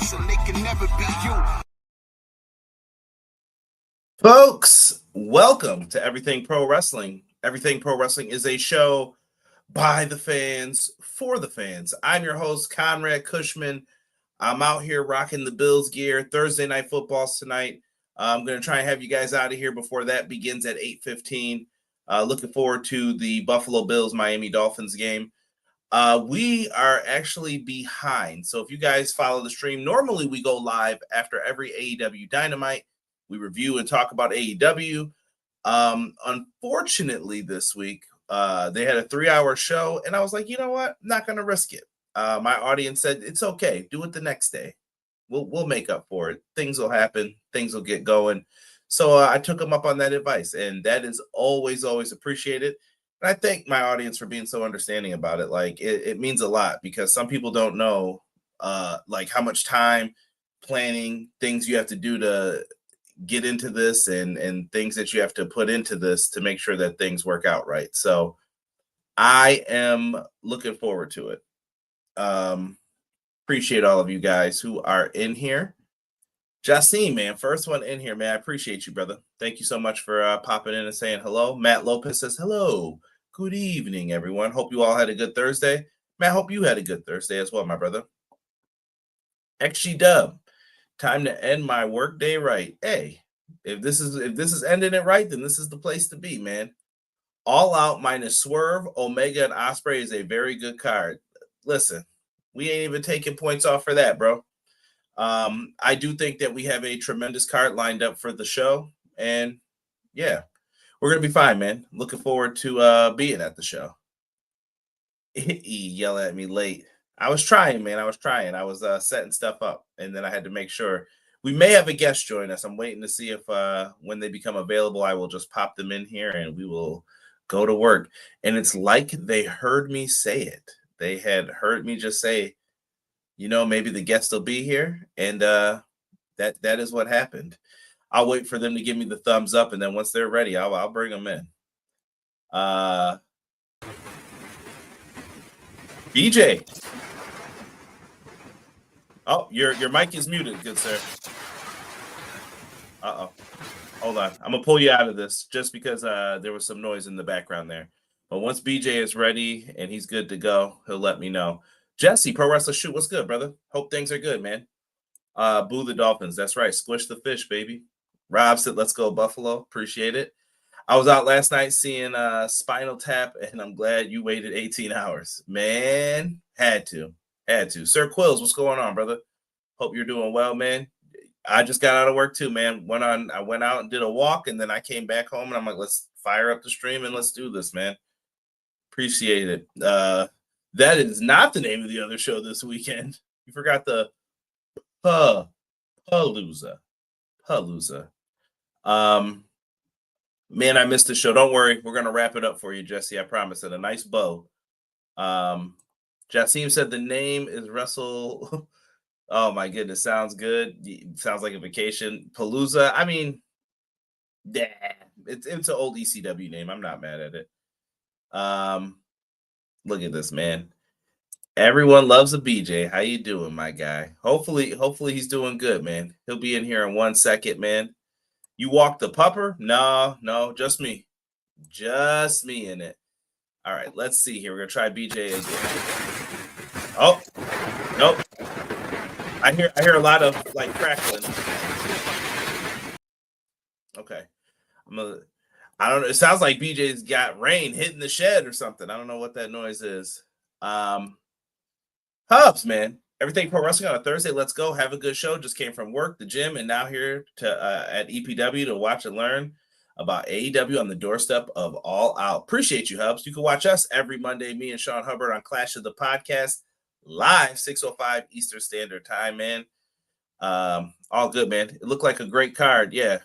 us and they can never be you. Folks, welcome to Everything Pro Wrestling. Everything Pro Wrestling is a show by the fans, for the fans. I'm your host, Conrad Cushman. I'm out here rocking the Bills gear. Thursday Night Football's tonight. I'm going to try and have you guys out of here before that begins at 8:15. Looking forward to the Buffalo Bills-Miami Dolphins game. We are actually behind. So if you guys follow the stream, normally we go live after every AEW Dynamite. We review and talk about AEW. Unfortunately, this week, they had a 3-hour show, and I was like, you know what? I'm not going to risk it. My audience said, it's okay. Do it the next day. We'll make up for it. Things will happen. Things will get going. So I took them up on that advice, and that is always, always appreciated. And I thank my audience for being so understanding about it. Like, it means a lot because some people don't know, like, how much time, planning, things you have to do to get into this and things that you have to put into this to make sure that things work out right. So I am looking forward to it. Appreciate all of you guys who are in here. Jasim, man, first one in here, man. I appreciate you, brother. Thank you so much for popping in and saying hello. Matt Lopez says hello. Good evening, everyone. Hope you all had a good Thursday. Matt, hope you had a good Thursday as well, my brother. XG Dub. Time to end my workday right. Hey, if this is ending it right, then this is the place to be, man. All Out minus Swerve, Omega, and Ospreay is a very good card. Listen, we ain't even taking points off for that, bro. I do think that we have a tremendous card lined up for the show, and yeah, we're gonna be fine, man. Looking forward to being at the show. Yell at me late. I was trying, man. I was setting stuff up, and then I had to make sure. We may have a guest join us. I'm waiting to see if when they become available, I will just pop them in here, and we will go to work. And it's like they heard me say it. They had heard me just say, you know, maybe the guest will be here, and that is what happened. I'll wait for them to give me the thumbs up, and then once they're ready, I'll bring them in. BJ. Oh, your mic is muted, good sir. Uh-oh. Hold on. I'm going to pull you out of this just because there was some noise in the background there. But once BJ is ready and he's good to go, he'll let me know. Jesse, Pro Wrestler Shoot, what's good, brother? Hope things are good, man. Boo the Dolphins. That's right. Squish the fish, baby. Rob said, let's go, Buffalo. Appreciate it. I was out last night seeing Spinal Tap, and I'm glad you waited 18 hours. Man, had to. Sir Quills, what's going on, brother? Hope you're doing well, man. I just got out of work too, man. I went out and did a walk, and then I came back home, and I'm like, let's fire up the stream and let's do this, man. Appreciate it. That is not the name of the other show this weekend. You forgot the Palooza. Man, I missed the show. Don't worry. We're going to wrap it up for you, Jesse. I promise. And a nice bow. Jasim said the name is Wrestle. Oh, my goodness. Sounds good. Sounds like a vacation. Palooza. I mean, yeah, it's an old ECW name. I'm not mad at it. Look at this, man. Everyone loves a BJ. How you doing, my guy? Hopefully he's doing good, man. He'll be in here in 1 second, man. You walk the pupper? No, just me. Just me in it. All right, let's see here. We're going to try BJ again. Oh, nope. I hear a lot of, like, crackling. Okay. I don't know. It sounds like BJ's got rain hitting the shed or something. I don't know what that noise is. Hubs, man. Everything Pro Wrestling on a Thursday. Let's go. Have a good show. Just came from work, the gym, and now here to at EPW to watch and learn about AEW on the doorstep of All Out. Appreciate you, Hubs. You can watch us every Monday, me and Sean Hubbard on Clash of the Podcast, live 6:05 Eastern Standard Time, man. All good, man. It looked like a great card. Yeah,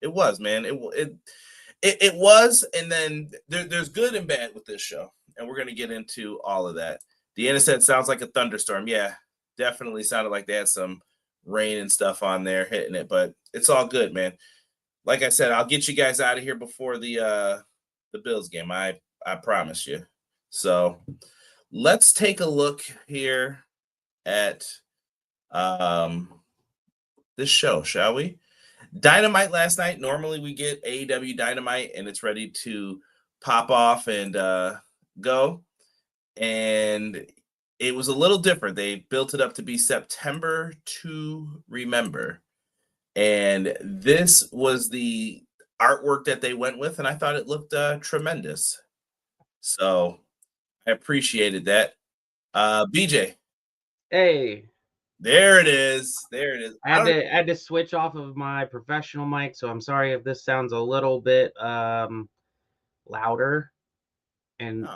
it was, man. It was, and then there's good and bad with this show, and we're going to get into all of that. Deanna said, sounds like a thunderstorm. Yeah, definitely sounded like they had some rain and stuff on there hitting it, but it's all good, man. Like I said, I'll get you guys out of here before the Bills game. I promise you. So let's take a look here at this show, shall we? Dynamite last night. Normally we get AEW Dynamite and it's ready to pop off and go. And it was a little different. They built it up to be September to Remember. And this was the artwork that they went with, and I thought it looked tremendous. So I appreciated that. BJ. Hey. There it is. There it is. I had to switch off of my professional mic, so I'm sorry if this sounds a little bit louder and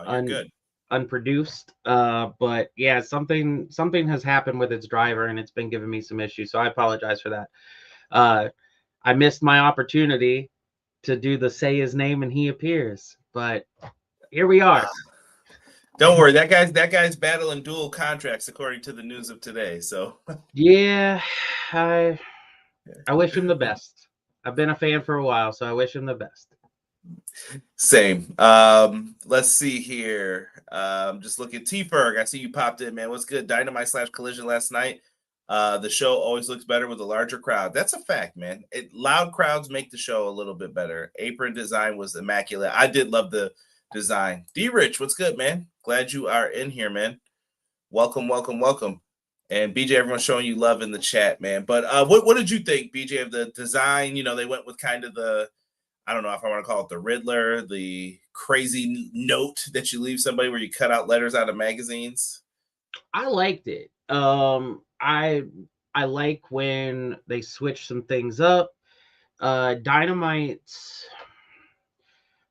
unproduced. But yeah, something has happened with its driver, and it's been giving me some issues. So I apologize for that. I missed my opportunity to do the say his name and he appears, but here we are. Don't worry, that guy's battling dual contracts according to the news of today. So yeah, I wish him the best. I've been a fan for a while, so I wish him the best. Same. Let's see here. Just look at T-Ferg. I see you popped in, man. What's good? Dynamite / Collision last night. The show always looks better with a larger crowd. That's a fact, man. Loud crowds make the show a little bit better. Apron design was immaculate. I did love the design. D-Rich, what's good, man? Glad you are in here, man. Welcome, welcome, welcome. And BJ, everyone's showing you love in the chat, man. But what did you think, BJ, of the design? You know, they went with kind of the, I don't know if I want to call it the Riddler, the crazy note that you leave somebody where you cut out letters out of magazines. I liked it. I like when they switch some things up. Dynamite,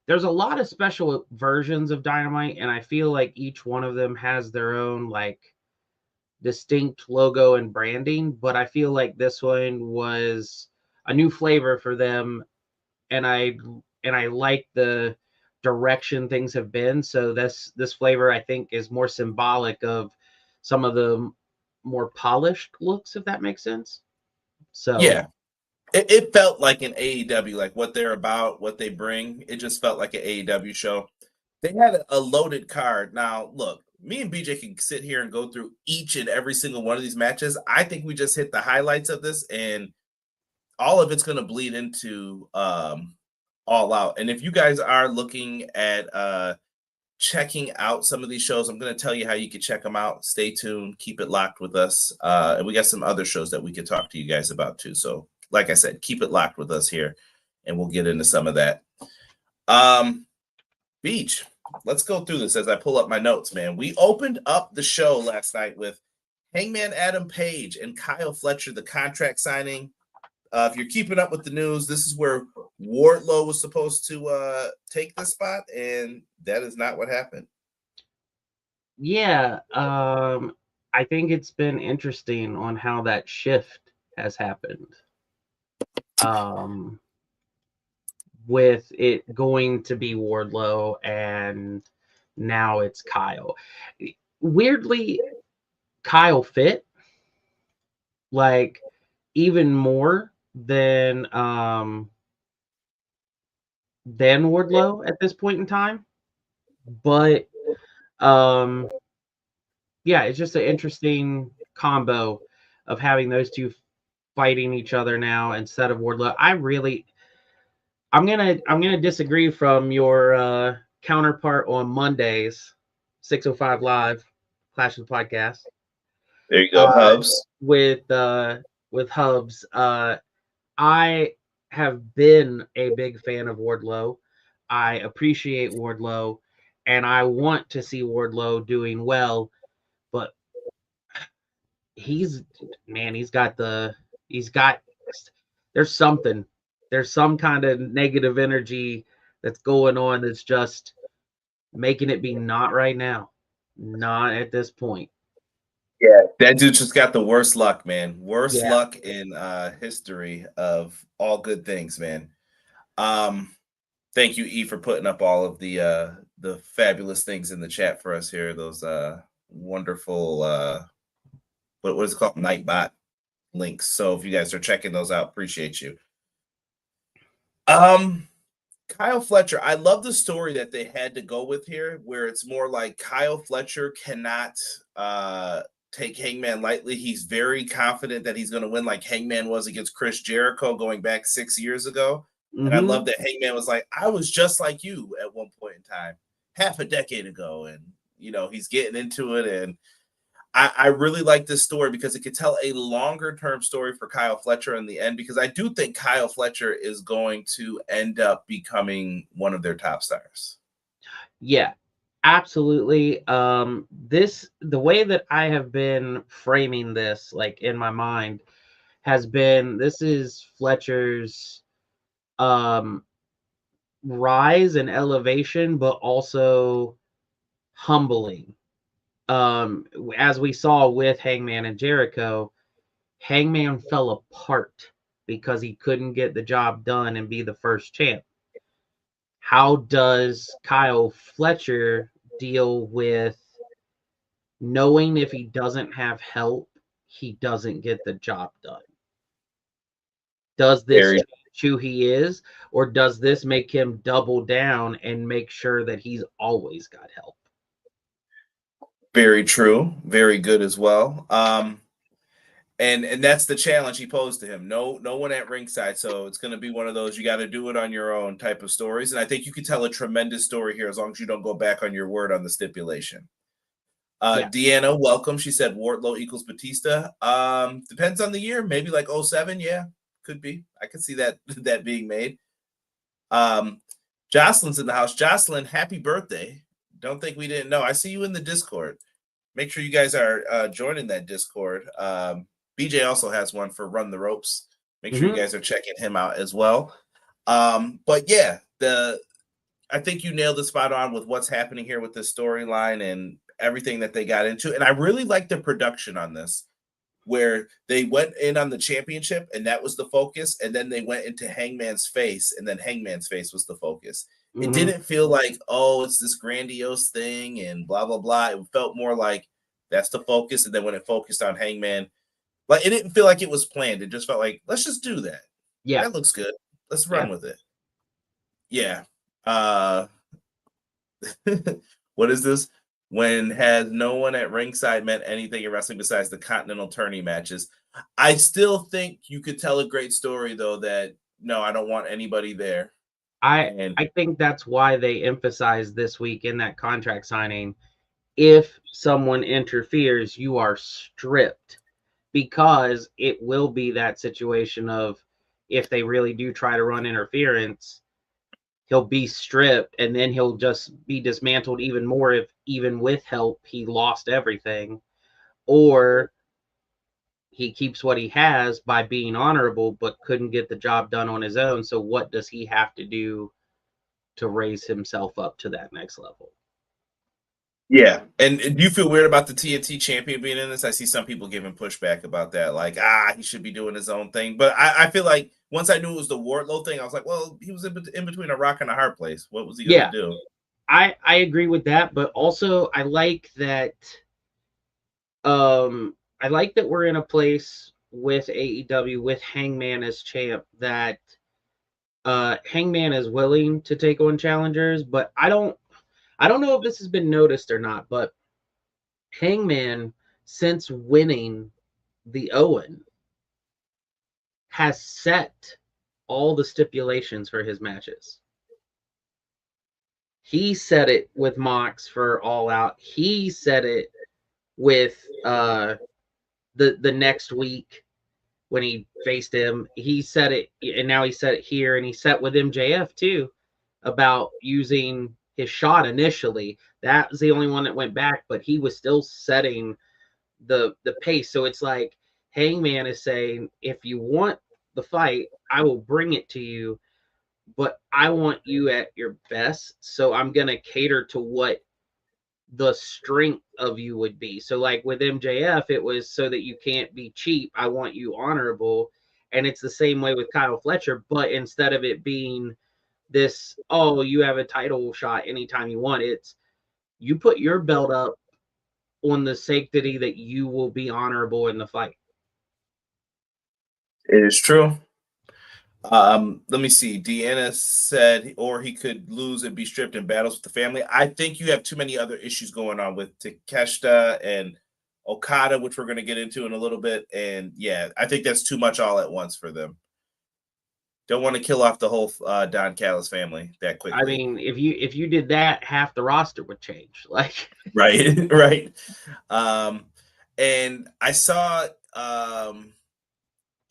there's a lot of special versions of Dynamite, and I feel like each one of them has their own like distinct logo and branding, but I feel like this one was a new flavor for them, and I like the direction things have been. So this flavor, I think, is more symbolic of some of the more polished looks, if that makes sense. So yeah, it felt like an AEW, like what they're about, what they bring. It just felt like an AEW show. They had a loaded card. Now, look, me and BJ can sit here and go through each and every single one of these matches. I think we just hit the highlights of this, and all of it's going to bleed into All Out. And if you guys are looking at checking out some of these shows, I'm going to tell you how you can check them out. Stay tuned. Keep it locked with us. And we got some other shows that we could talk to you guys about too. So like I said, keep it locked with us here, and we'll get into some of that. Beach, let's go through this as I pull up my notes, man. We opened up the show last night with Hangman Adam Page and Kyle Fletcher, the contract signing. If you're keeping up with the news, this is where Wardlow was supposed to take the spot, and that is not what happened. Yeah, I think it's been interesting on how that shift has happened. With it going to be Wardlow, and now it's Kyle. Weirdly, Kyle fit like even more than Wardlow at this point in time. But yeah, it's just an interesting combo of having those two fighting each other now instead of Wardlow. I'm gonna disagree from your counterpart on Mondays, 605 Live, Clash of the Podcast. There you go, Hubs. With Hubs. I have been a big fan of Wardlow. I appreciate Wardlow, and I want to see Wardlow doing well, but there's some kind of negative energy that's going on that's just making it be not right now, not at this point. Yeah, that dude just got the worst luck, man. Worst luck in history of all good things, man. Thank you, E, for putting up all of the fabulous things in the chat for us here. Those wonderful what is it called? Nightbot links. So if you guys are checking those out, appreciate you. Kyle Fletcher, I love the story that they had to go with here, where it's more like Kyle Fletcher cannot take Hangman lightly. He's very confident that he's going to win, like Hangman was against Chris Jericho going back 6 years ago. And I love that Hangman was like, I was just like you at one point in time, half a decade ago. And, you know, he's getting into it. And I really like this story because it could tell a longer term story for Kyle Fletcher in the end, because I do think Kyle Fletcher is going to end up becoming one of their top stars. Yeah, absolutely. The way that I have been framing this, like in my mind, has been this is Fletcher's rise and elevation, but also humbling. As we saw with Hangman and Jericho, Hangman fell apart because he couldn't get the job done and be the first champ. How does Kyle Fletcher deal with knowing if he doesn't have help, he doesn't get the job done? Does this change who he is, or does this make him double down and make sure that he's always got help? Very true. Very good as well. And that's the challenge he posed to him. No one at ringside. So it's going to be one of those, you got to do it on your own type of stories. And I think you can tell a tremendous story here as long as you don't go back on your word on the stipulation. Deanna, welcome. She said Wardlow equals Batista. Depends on the year. Maybe like 07. Yeah, could be. I could see that being made. Jocelyn's in the house. Jocelyn, happy birthday. Don't think we didn't know. I see you in the Discord. Make sure you guys are joining that Discord. BJ also has one for Run the Ropes. Make sure you guys are checking him out as well. But yeah, I think you nailed the spot on with what's happening here with this storyline and everything that they got into. And I really like the production on this, where they went in on the championship and that was the focus. And then they went into Hangman's face, and then Hangman's face was the focus. It didn't feel like, oh, it's this grandiose thing and blah, blah, blah. It felt more like that's the focus. And then when it focused on Hangman, like, it didn't feel like it was planned. It just felt like, let's just do that. Yeah. That looks good. Let's run with it. Yeah. What is this? When has no one at ringside meant anything in wrestling besides the Continental tourney matches? I still think you could tell a great story, though, that, no, I don't want anybody there. I think that's why they emphasized this week in that contract signing, if someone interferes, you are stripped, because it will be that situation of, if they really do try to run interference, he'll be stripped, and then he'll just be dismantled even more if, even with help, he lost everything. Or he keeps what he has by being honorable, but couldn't get the job done on his own. So what does he have to do to raise himself up to that next level? Yeah. And do you feel weird about the TNT champion being in this? I see some people giving pushback about that. Like, he should be doing his own thing. But I feel like once I knew it was the Wardlow thing, I was like, well, he was in between a rock and a hard place. What was he going to do? I agree with that. But also I like that we're in a place with AEW with Hangman as champ, that Hangman is willing to take on challengers, but I don't know if this has been noticed or not, but Hangman, since winning the Owen, has set all the stipulations for his matches. He said it with Mox for All Out. He said it with the next week when he faced him. He said it, and now he said it here, and he said with MJF too, about using his shot initially. That was the only one that went back, but he was still setting the pace. So it's like Hangman is saying, if you want the fight, I will bring it to you, but I want you at your best. So I'm going to cater to what the strength of you would be. So like with MJF, it was so that you can't be cheap. I want you honorable. And it's the same way with Kyle Fletcher, but instead of it being this, oh, you have a title shot anytime you want, it's you put your belt up on the sanctity that you will be honorable in the fight. It is true. Let me see. Deanna said, or he could lose and be stripped in battles with the family. I think you have too many other issues going on with Takeshita and Okada, which we're going to get into in a little bit. And yeah, I think that's too much all at once for them. Don't want to kill off the whole Don Callis family that quickly. I mean, if you did that, half the roster would change. Like, right, right. And I saw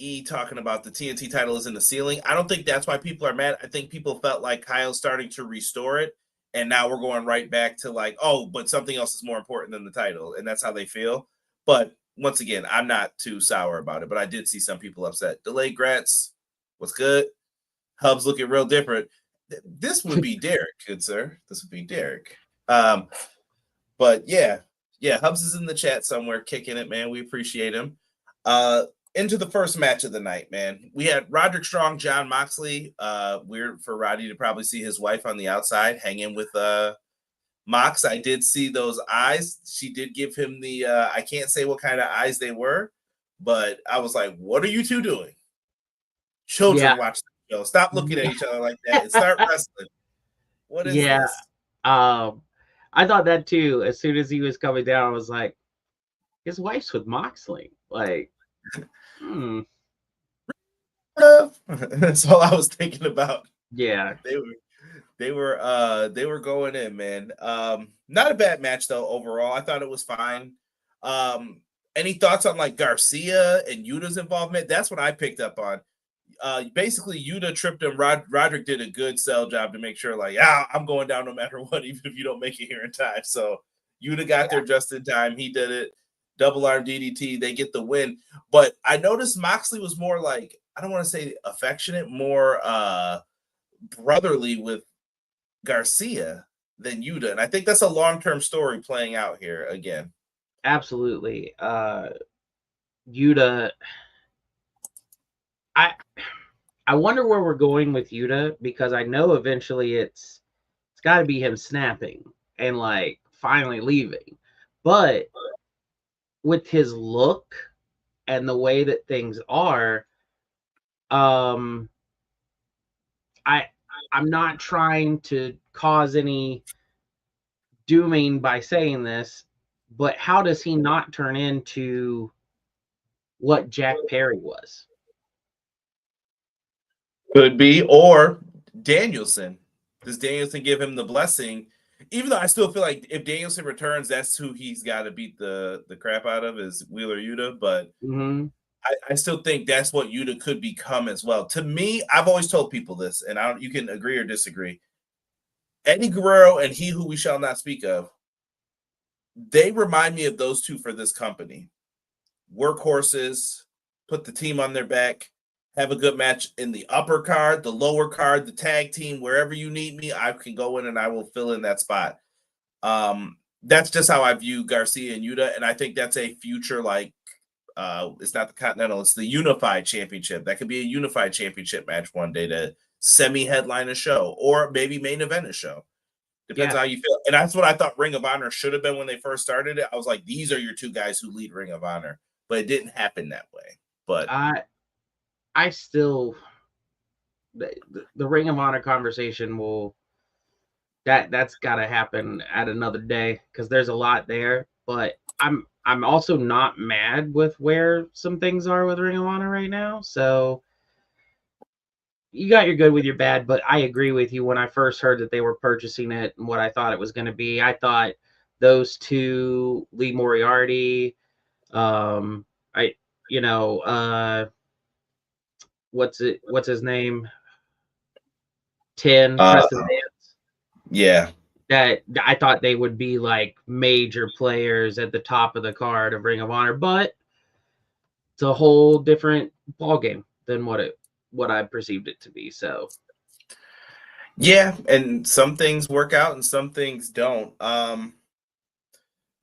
E talking about the TNT title is in the ceiling. I don't think that's why people are mad. I think people felt like Kyle's starting to restore it, and now we're going right back to like, oh, but something else is more important than the title, and that's how they feel. But once again, I'm not too sour about it, but I did see some people upset. Delayed Grats, what's good? Hub's looking real different. This would be Derek, good sir. This would be Derek. But yeah, Hubs is in the chat somewhere kicking it, man. We appreciate him. Into the first match of the night, man. We had Roderick Strong, John Moxley. Weird for Roddy to probably see his wife on the outside hanging with Mox. I did see those eyes. She did give him the I can't say what kind of eyes they were, but I was like, what are you two doing? Children watch the show. Stop looking at each other like that and start wrestling. What is this? I thought that too. As soon as he was coming down, I was like, his wife's with Moxley. Like, That's all I was thinking about. Yeah. They were going in, man. Not a bad match though overall. I thought it was fine. Any thoughts on like Garcia and Yuta's involvement? That's what I picked up on. Basically Yuta tripped him. Roderick did a good sell job to make sure like, I'm going down no matter what, even if you don't make it here in time. So Yuta got there just in time. He did it. Double arm DDT. They get the win. But I noticed Moxley was more like, I don't want to say affectionate, more brotherly with Garcia than Yuta. And I think that's a long-term story playing out here again. Absolutely. Yuta, I wonder where we're going with Yuta, because I know eventually it's got to be him snapping and like finally leaving. But with his look and the way that things are, I'm not trying to cause any dooming by saying this, but how does he not turn into what Jack Perry was? Could be. Or Danielson. Does Danielson give him the blessing? Even though I still feel like if Danielson returns, that's who he's got to beat the crap out of, is Wheeler Yuta. But I still think that's what Yuta could become as well. To me, I've always told people this, and you can agree or disagree. Eddie Guerrero and He Who We Shall Not Speak Of, they remind me of those two for this company. Workhorses, put the team on their back, have a good match in the upper card, the lower card, the tag team, wherever you need me, I can go in and I will fill in that spot. That's just how I view Garcia and Yuta, and I think that's a future, like, it's not the Continental, it's the Unified Championship. That could be a Unified Championship match one day to semi-headline a show, or maybe main event a show. Depends how you feel. And that's what I thought Ring of Honor should have been when they first started it. I was like, these are your two guys who lead Ring of Honor. But it didn't happen that way. But I still, the Ring of Honor conversation that's got to happen at another day, because there's a lot there. But I'm also not mad with where some things are with Ring of Honor right now. So you got your good with your bad, but I agree with you. When I first heard that they were purchasing it and what I thought it was going to be, I thought those two, Lee Moriarty, what's his name? Preston Vance. Yeah. That I thought they would be like major players at the top of the card of Ring of Honor, but it's a whole different ballgame than what I perceived it to be. So yeah, and some things work out and some things don't.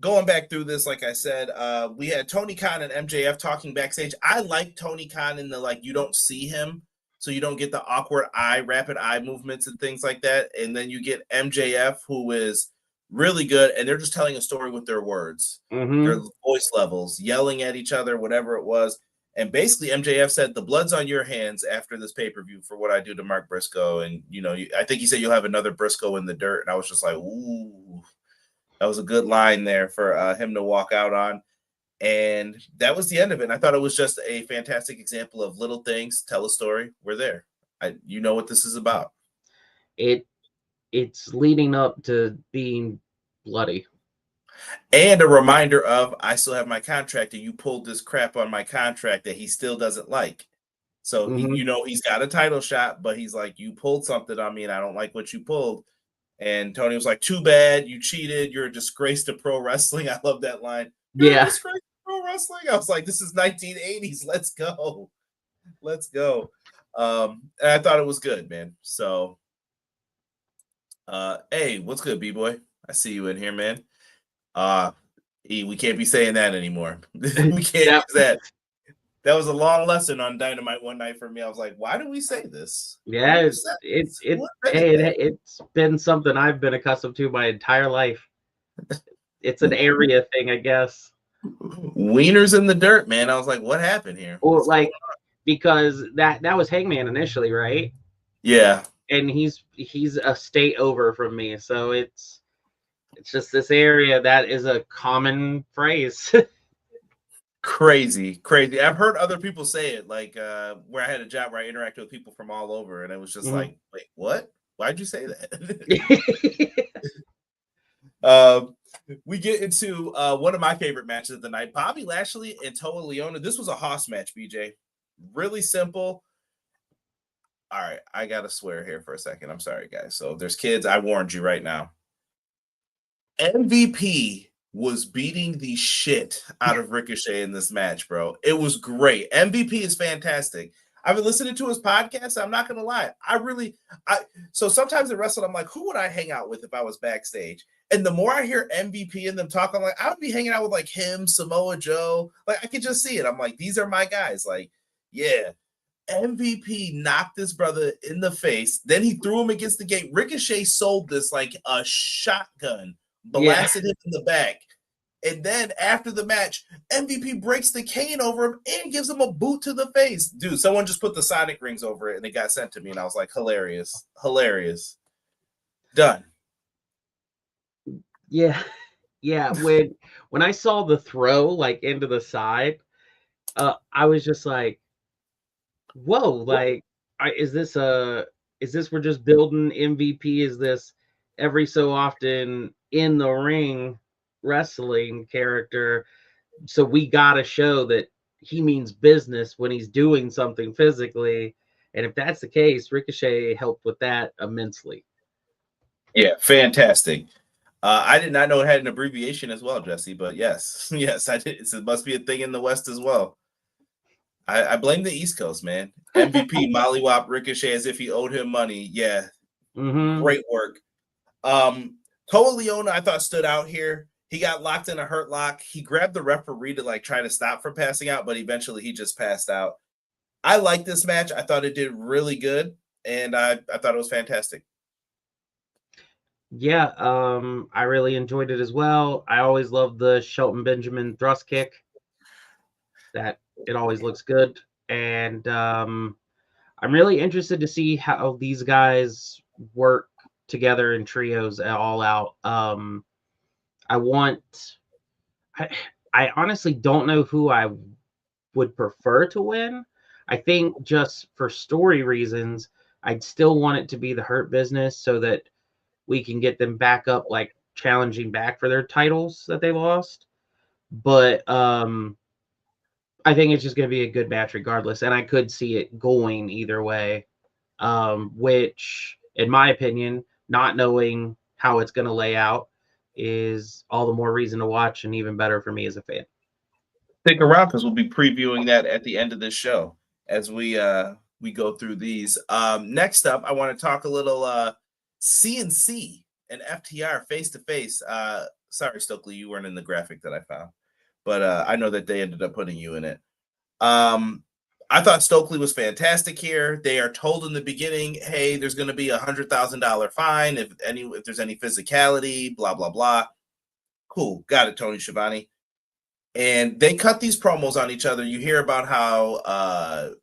Going back through this, like I said, we had Tony Khan and MJF talking backstage. I like Tony Khan in the, like, you don't see him, so you don't get the awkward rapid eye movements and things like that. And then you get MJF, who is really good, and they're just telling a story with their words, their voice levels, yelling at each other, whatever it was. And basically, MJF said, the blood's on your hands after this pay-per-view for what I do to Mark Briscoe. And, I think he said you'll have another Briscoe in the dirt. And I was just like, ooh, that was a good line there for him to walk out on. And that was the end of it. And I thought it was just a fantastic example of little things, tell a story, we're there. You know what this is about. It's leading up to being bloody. And a reminder of, I still have my contract, and you pulled this crap on my contract that he still doesn't like. So, he's got a title shot, but he's like, you pulled something on me, and I don't like what you pulled. And Tony was like, too bad, you cheated. You're a disgrace to pro wrestling. I love that line. You're a disgrace to pro wrestling. I was like, this is 1980s. Let's go. Let's go. And I thought it was good, man. So, hey, what's good, B-boy? I see you in here, man. We can't be saying that anymore. We can't use that. That was a long lesson on Dynamite one night for me. I was like, why do we say this? Yeah, it's been something I've been accustomed to my entire life. It's an area thing, I guess. Wieners in the dirt, man. I was like, what happened here? Well, like, because that was Hangman initially, right? Yeah. And he's a state over from me, so it's just this area that is a common phrase. Crazy. I've heard other people say it, like where I had a job where I interacted with people from all over, and it was just like, wait, what? Why'd you say that? We get into one of my favorite matches of the night, Bobby Lashley and Toa Liona. This was a Hoss match, BJ. Really simple. All right, I gotta swear here for a second. I'm sorry, guys. So if there's kids, I warned you right now. MVP was beating the shit out of Ricochet in this match, bro. It was great. MVP is fantastic. I've been listening to his podcast. I'm not gonna lie. So sometimes in wrestling, I'm like, who would I hang out with if I was backstage? And the more I hear MVP and them talk, I'm like, I would be hanging out with like him, Samoa Joe. Like, I could just see it. I'm like, these are my guys. Like, yeah. MVP knocked this brother in the face. Then he threw him against the gate. Ricochet sold this like a shotgun, blasted him in the back. And then after the match, MVP breaks the cane over him and gives him a boot to the face. Dude, someone just put the Sonic rings over it and it got sent to me. And I was like, hilarious. Done. Yeah. When I saw the throw like into the side, I was just like, whoa, like, is this we're just building MVP? Is this every so often in the ring wrestling character? So we gotta show that he means business when he's doing something physically. And if that's the case, Ricochet helped with that immensely. Yeah, fantastic. I did not know it had an abbreviation as well, Jesse, but yes, I did. It must be a thing in the West as well. I blame the East Coast, man. MVP mollywop Ricochet as if he owed him money. Yeah, Great work. Toa Liona, I thought, stood out here. He got locked in a hurt lock. He grabbed the referee to like try to stop from passing out, but eventually he just passed out. I like this match. I thought it did really good, and I thought it was fantastic. Yeah, I really enjoyed it as well. I always love the Shelton Benjamin thrust kick. That it always looks good, and I'm really interested to see how these guys work together in trios at All Out. I honestly don't know who I would prefer to win. I think just for story reasons, I'd still want it to be the Hurt Business so that we can get them back up, like challenging back for their titles that they lost. But I think it's just going to be a good match regardless, and I could see it going either way, which, in my opinion, not knowing how it's going to lay out is all the more reason to watch and even better for me as a fan. Stick around because we'll be previewing that at the end of this show as we go through these. Next up, I want to talk a little CNC and FTR face-to-face. Sorry, Stokely, you weren't in the graphic that I found, but I know that they ended up putting you in it. I thought Stokely was fantastic here. They are told in the beginning, hey, there's going to be $100,000 fine if there's any physicality, blah, blah, blah. Cool. Got it, Tony Schiavone. And they cut these promos on each other. You hear about how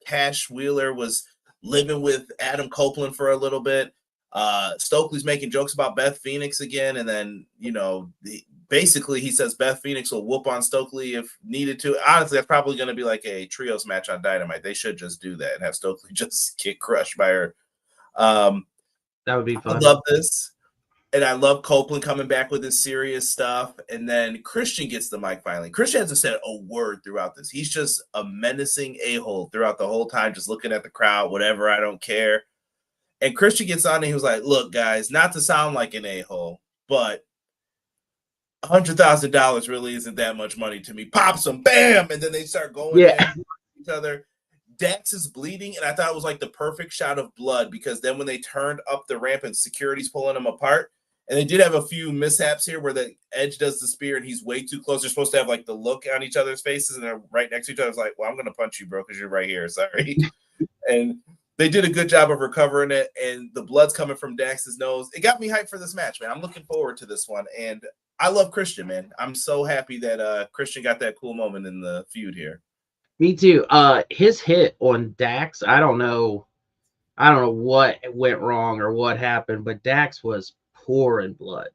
Cash Wheeler was living with Adam Copeland for a little bit. Stokely's making jokes about Beth Phoenix again, and then basically he says Beth Phoenix will whoop on Stokely if needed to. Honestly, that's probably going to be like a trios match on Dynamite. They should just do that and have Stokely just get crushed by her. That would be fun. I love this. And I love Copeland coming back with his serious stuff. And then Christian gets the mic finally. Christian hasn't said a word throughout this. He's just a menacing a-hole throughout the whole time, just looking at the crowd, whatever, I don't care. And Christian gets on and he was like, look, guys, not to sound like an a-hole, but $100,000 really isn't that much money to me. Pops them, bam! And then they start going at each other. Dax is bleeding, and I thought it was like the perfect shot of blood because then when they turned up the ramp and security's pulling them apart, and they did have a few mishaps here where the Edge does the spear and he's way too close. They're supposed to have like the look on each other's faces and they're right next to each other. I was like, well, I'm going to punch you, bro, because you're right here. Sorry. And they did a good job of recovering it, and the blood's coming from Dax's nose. It got me hyped for this match, man. I'm looking forward to this one, and I love Christian, man. I'm so happy that Christian got that cool moment in the feud here. Me too. His hit on Dax, I don't know what went wrong or what happened, but Dax was pouring blood.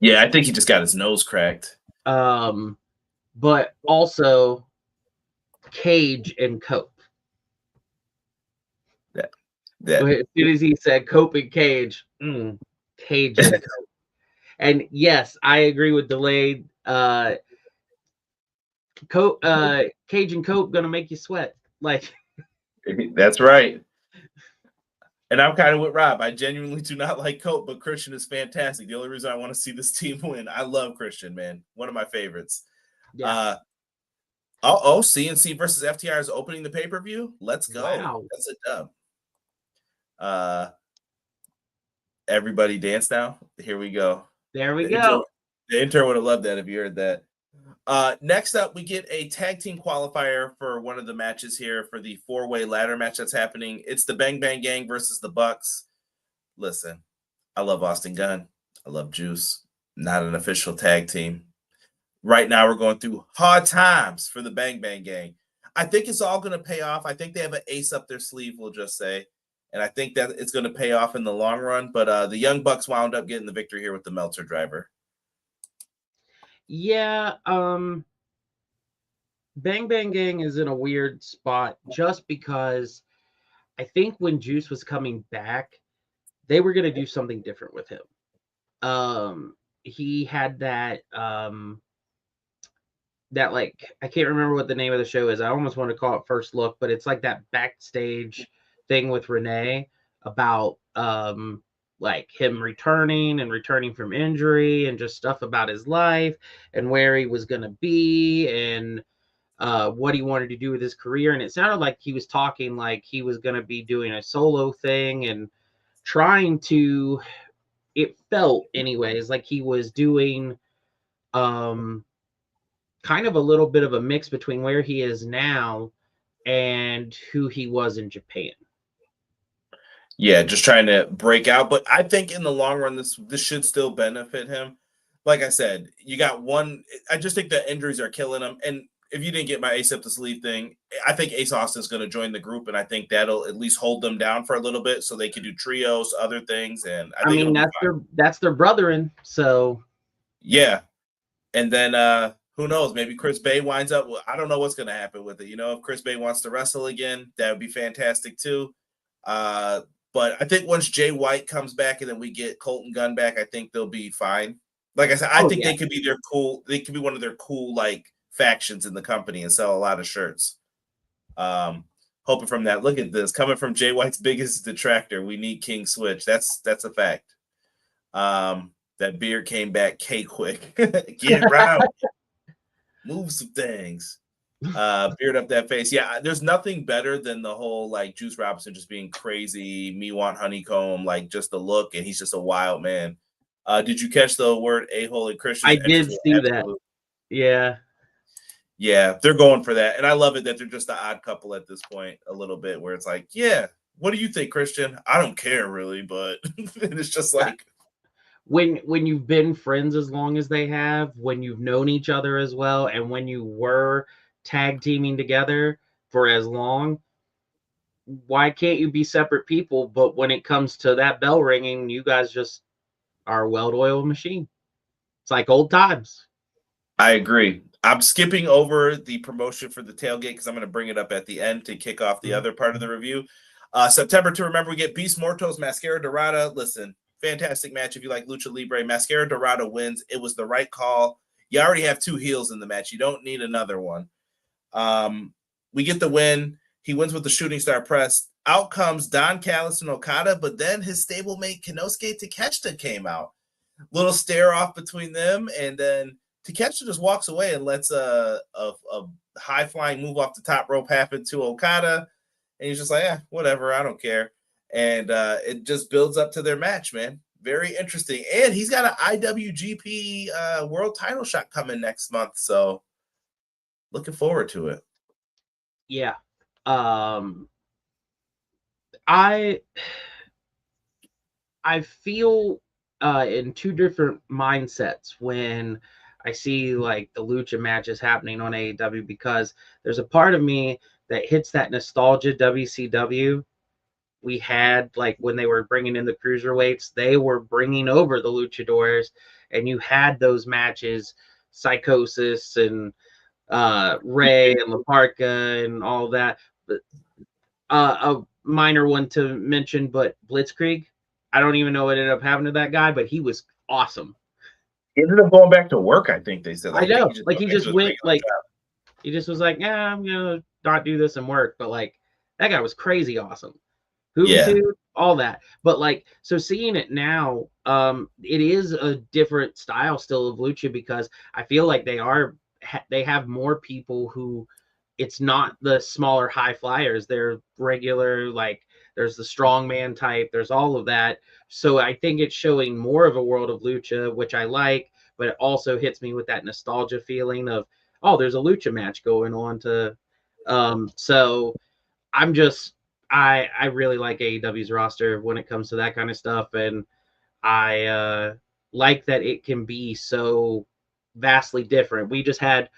Yeah, I think he just got his nose cracked. But also Cage and Cope. Yeah. As soon as he said Cope and Cage, Cage and Cope. And yes, I agree with Delayed. Cage and Cope gonna make you sweat. Like that's right. And I'm kind of with Rob. I genuinely do not like Cope, but Christian is fantastic. The only reason I want to see this team win. I love Christian, man. One of my favorites. Yeah. CNC versus FTR is opening the pay-per-view. Let's go. Wow. That's a dub. Everybody dance now. Here we go. There we go. The intern would have loved that if you heard that. Next up, we get a tag team qualifier for one of the matches here for the 4-way ladder match that's happening. It's the Bang Bang Gang versus the Bucks. Listen, I love Austin Gunn. I love Juice. Not an official tag team. Right now, we're going through hard times for the Bang Bang Gang. I think it's all going to pay off. I think they have an ace up their sleeve, we'll just say. And I think that it's going to pay off in the long run. But the Young Bucks wound up getting the victory here with the Meltzer driver. Yeah, Bang Bang Gang is in a weird spot just because I think when Juice was coming back, they were going to do something different with him. He had that like, I can't remember what the name of the show is. I almost want to call it First Look, but it's like that backstage thing with Renee about like him returning from injury and just stuff about his life and where he was going to be and what he wanted to do with his career. And it sounded like he was talking like he was going to be doing a solo thing and trying to, it felt anyways, like he was doing kind of a little bit of a mix between where he is now and who he was in Japan. Yeah, just trying to break out. But I think in the long run, this should still benefit him. Like I said, you got one. I just think the injuries are killing him. And if you didn't get my Ace Up the Sleeve thing, I think Ace Austin's going to join the group. And I think that'll at least hold them down for a little bit so they can do trios, other things. And I think that's their brethren. So, yeah. And then who knows? Maybe Chris Bay winds up. Well, I don't know what's going to happen with it. If Chris Bay wants to wrestle again, that would be fantastic too. But I think once Jay White comes back and then we get Colton Gunn back, I think they'll be fine. Like I said, I think they could be they could be one of their cool like factions in the company and sell a lot of shirts. Hoping from that. Look at this. Coming from Jay White's biggest detractor, we need King Switch. That's a fact. That beard came back quick. Get round. Move some things. Beard up that face. Yeah, there's nothing better than the whole like Juice Robinson just being crazy, me want honeycomb, like just the look, and he's just a wild man. Did you catch the word a-hole and Christian? I did see that. Yeah, they're going for that, and I love it that they're just an odd couple at this point, a little bit, where it's like, yeah, what do you think, Christian? I don't care really, but it's just like when you've been friends as long as they have, when you've known each other as well, and when you were tag teaming together for as long, why can't you be separate people? But when it comes to that bell ringing, you guys just are a well-oiled machine. It's like old times. I agree. I'm skipping over the promotion for the tailgate because I'm going to bring it up at the end to kick off the other part of the review. September to remember, we get Beast Mortos, Mascara Dorada. Listen, fantastic match if you like Lucha Libre. Mascara Dorada wins. It was the right call. You already have 2 heels in the match. You don't need another one. We get the win. He wins with the shooting star press. Out comes Don Callis and Okada, but then his stablemate Konosuke Takeshita came out. Little stare off between them, and then Takeshita just walks away and lets a high flying move off the top rope happen to Okada, and he's just like, yeah, whatever, I don't care. And it just builds up to their match, man. Very interesting. And he's got an IWGP world title shot coming next month, so looking forward to it. Yeah. I feel in 2 different mindsets when I see like the lucha matches happening on AEW, because there's a part of me that hits that nostalgia WCW. We had, like, when they were bringing in the cruiserweights, they were bringing over the luchadors, and you had those matches, Psychosis and Ray and La Parka and all that. But a minor one to mention, but Blitzkrieg, I don't even know what ended up happening to that guy, but he was awesome. He ended up going back to work, I think they said. I know. Like, he just went, like, he just was like, yeah, I'm going to not do this and work. But, like, that guy was crazy awesome. Juventud, all that. But, like, so seeing it now, it is a different style still of lucha, because I feel like they have more people who, it's not the smaller high flyers. They're regular, like, there's the strongman type, there's all of that. So I think it's showing more of a world of lucha, which I like, but it also hits me with that nostalgia feeling of, oh, there's a lucha match going on to, so I'm just, I really like AEW's roster when it comes to that kind of stuff. And I like that it can be so vastly different. We just had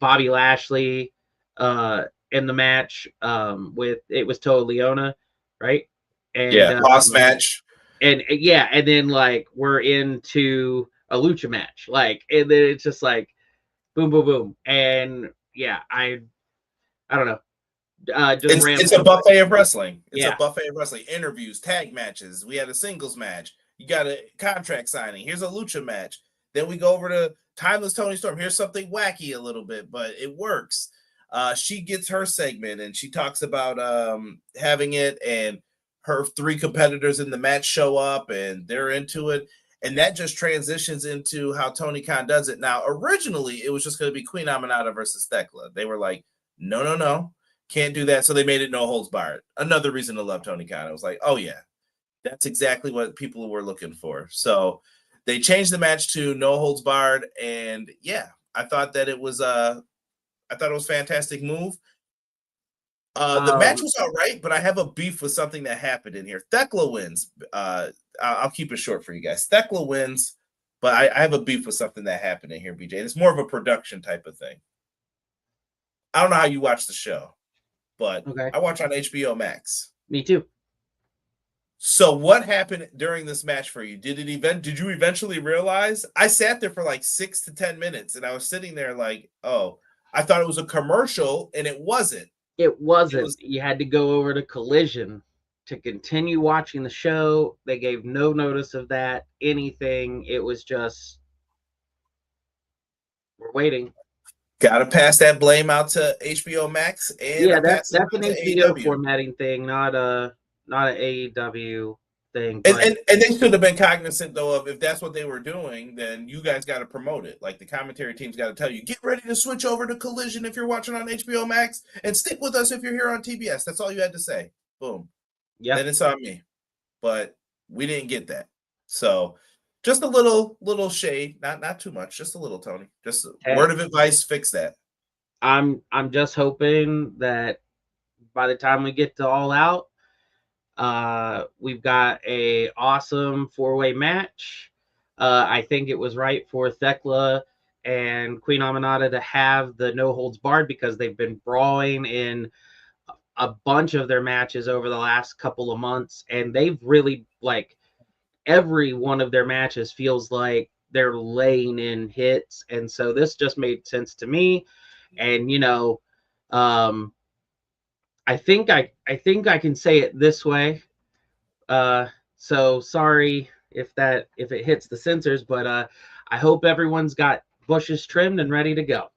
Bobby Lashley in the match with, it was Toa Liona, right? And boss match. And then, like, we're into a lucha match, like, and then it's just like boom, boom, boom. And yeah, I don't know. It's a buffet of wrestling. It's a buffet of wrestling. Interviews, tag matches. We had a singles match. You got a contract signing. Here's a lucha match. Then we go over to Timeless Toni Storm. Here's something wacky a little bit, but it works. She gets her segment, and she talks about having it, and her 3 competitors in the match show up, and they're into it. And that just transitions into how Tony Khan does it. Now, originally, it was just going to be Queen Aminata versus Thekla. They were like, no. Can't do that. So they made it no holds barred. Another reason to love Tony Khan. I was like, oh yeah, that's exactly what people were looking for. So they changed the match to no holds barred. And yeah, I thought that it was a fantastic move. The match was all right, but I have a beef with something that happened in here. Thekla wins. I'll keep it short for you guys. Thekla wins, but I have a beef with something that happened in here, BJ. And it's more of a production type of thing. I don't know how you watch the show, but okay. I watch on HBO Max. Me too. So what happened during this match for you? Did you eventually realize? I sat there for like 6 to 10 minutes, and I was sitting there like, oh, I thought it was a commercial, and it wasn't. It wasn't. You had to go over to Collision to continue watching the show. They gave no notice of that, anything. It was just, we're waiting. Got to pass that blame out to HBO Max. And yeah, that's an HBO formatting thing, not an AEW thing. And they should have been cognizant, though, of if that's what they were doing, then you guys got to promote it. Like, the commentary team's got to tell you, get ready to switch over to Collision if you're watching on HBO Max, and stick with us if you're here on TBS. That's all you had to say. Boom. Yeah. Then it's on me. But we didn't get that. So just a little shade, not too much, just a little, Tony. Just a word of advice, fix that. I'm just hoping that by the time we get to All Out, we've got a awesome 4-way match. I think it was right for Thekla and Queen Aminata to have the no holds barred, because they've been brawling in a bunch of their matches over the last couple of months, and they've really, like, every one of their matches feels like they're laying in hits, and so this just made sense to me. And I think I can say it this way. So sorry if it hits the censors, but I hope everyone's got bushes trimmed and ready to go.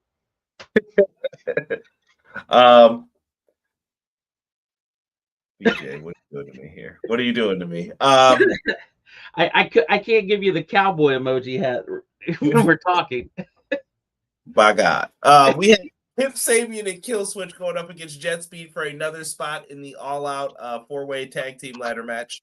BJ, what are you doing to me here? What are you doing to me? I can't give you the cowboy emoji hat when we're talking. By God. We had Kip Sabian and Killswitch going up against JetSpeed for another spot in the All Out 4-way tag team ladder match.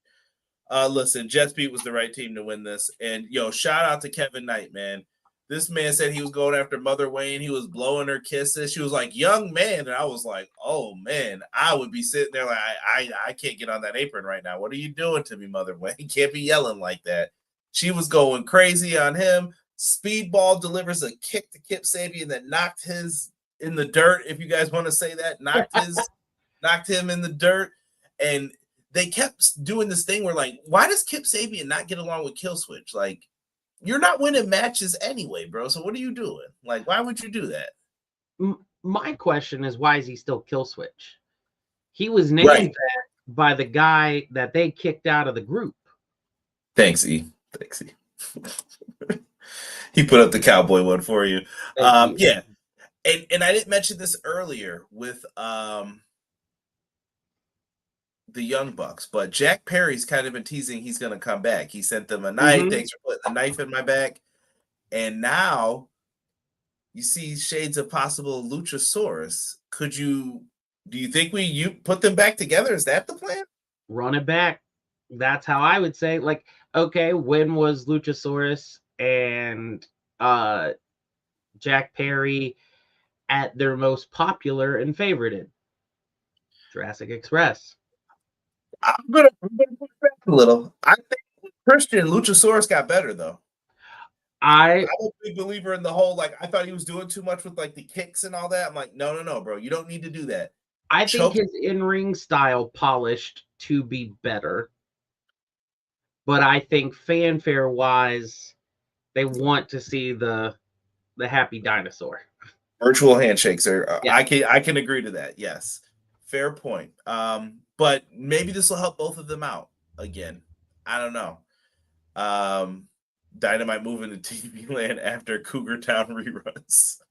Listen, JetSpeed was the right team to win this. And, shout out to Kevin Knight, man. This man said he was going after Mother Wayne. He was blowing her kisses. She was like, young man. And I was like, oh, man, I would be sitting there like, I can't get on that apron right now. What are you doing to me, Mother Wayne? You can't be yelling like that. She was going crazy on him. Speedball delivers a kick to Kip Sabian that knocked his in the dirt, if you guys want to say that. Knocked him in the dirt. And they kept doing this thing where, like, why does Kip Sabian not get along with Killswitch? Like, you're not winning matches anyway, bro. So what are you doing? Like, why would you do that? My question is, why is he still Killswitch? He was named that by the guy that they kicked out of the group. Thanks, E. He put up the cowboy one for you. Yeah. And I didn't mention this earlier with the Young Bucks, but Jack Perry's kind of been teasing he's going to come back. He sent them a knife. Mm-hmm. Thanks for putting the knife in my back. And now you see shades of possible Luchasaurus. Do you think you put them back together? Is that the plan? Run it back. That's how I would say. Like, okay, when was Luchasaurus and Jack Perry at their most popular and favorited? Jurassic Express. I'm gonna push back a little. I think Christian Luchasaurus got better though. I'm a big believer in the whole, like, I thought he was doing too much with like the kicks and all that. I'm like, no, bro, you don't need to do that. I think his in-ring style polished to be better. But I think fanfare wise, they want to see the happy dinosaur. Virtual handshakes are I can agree to that. Yes. Fair point. But maybe this will help both of them out again. I don't know. Dynamite moving to TV land after Cougar Town reruns.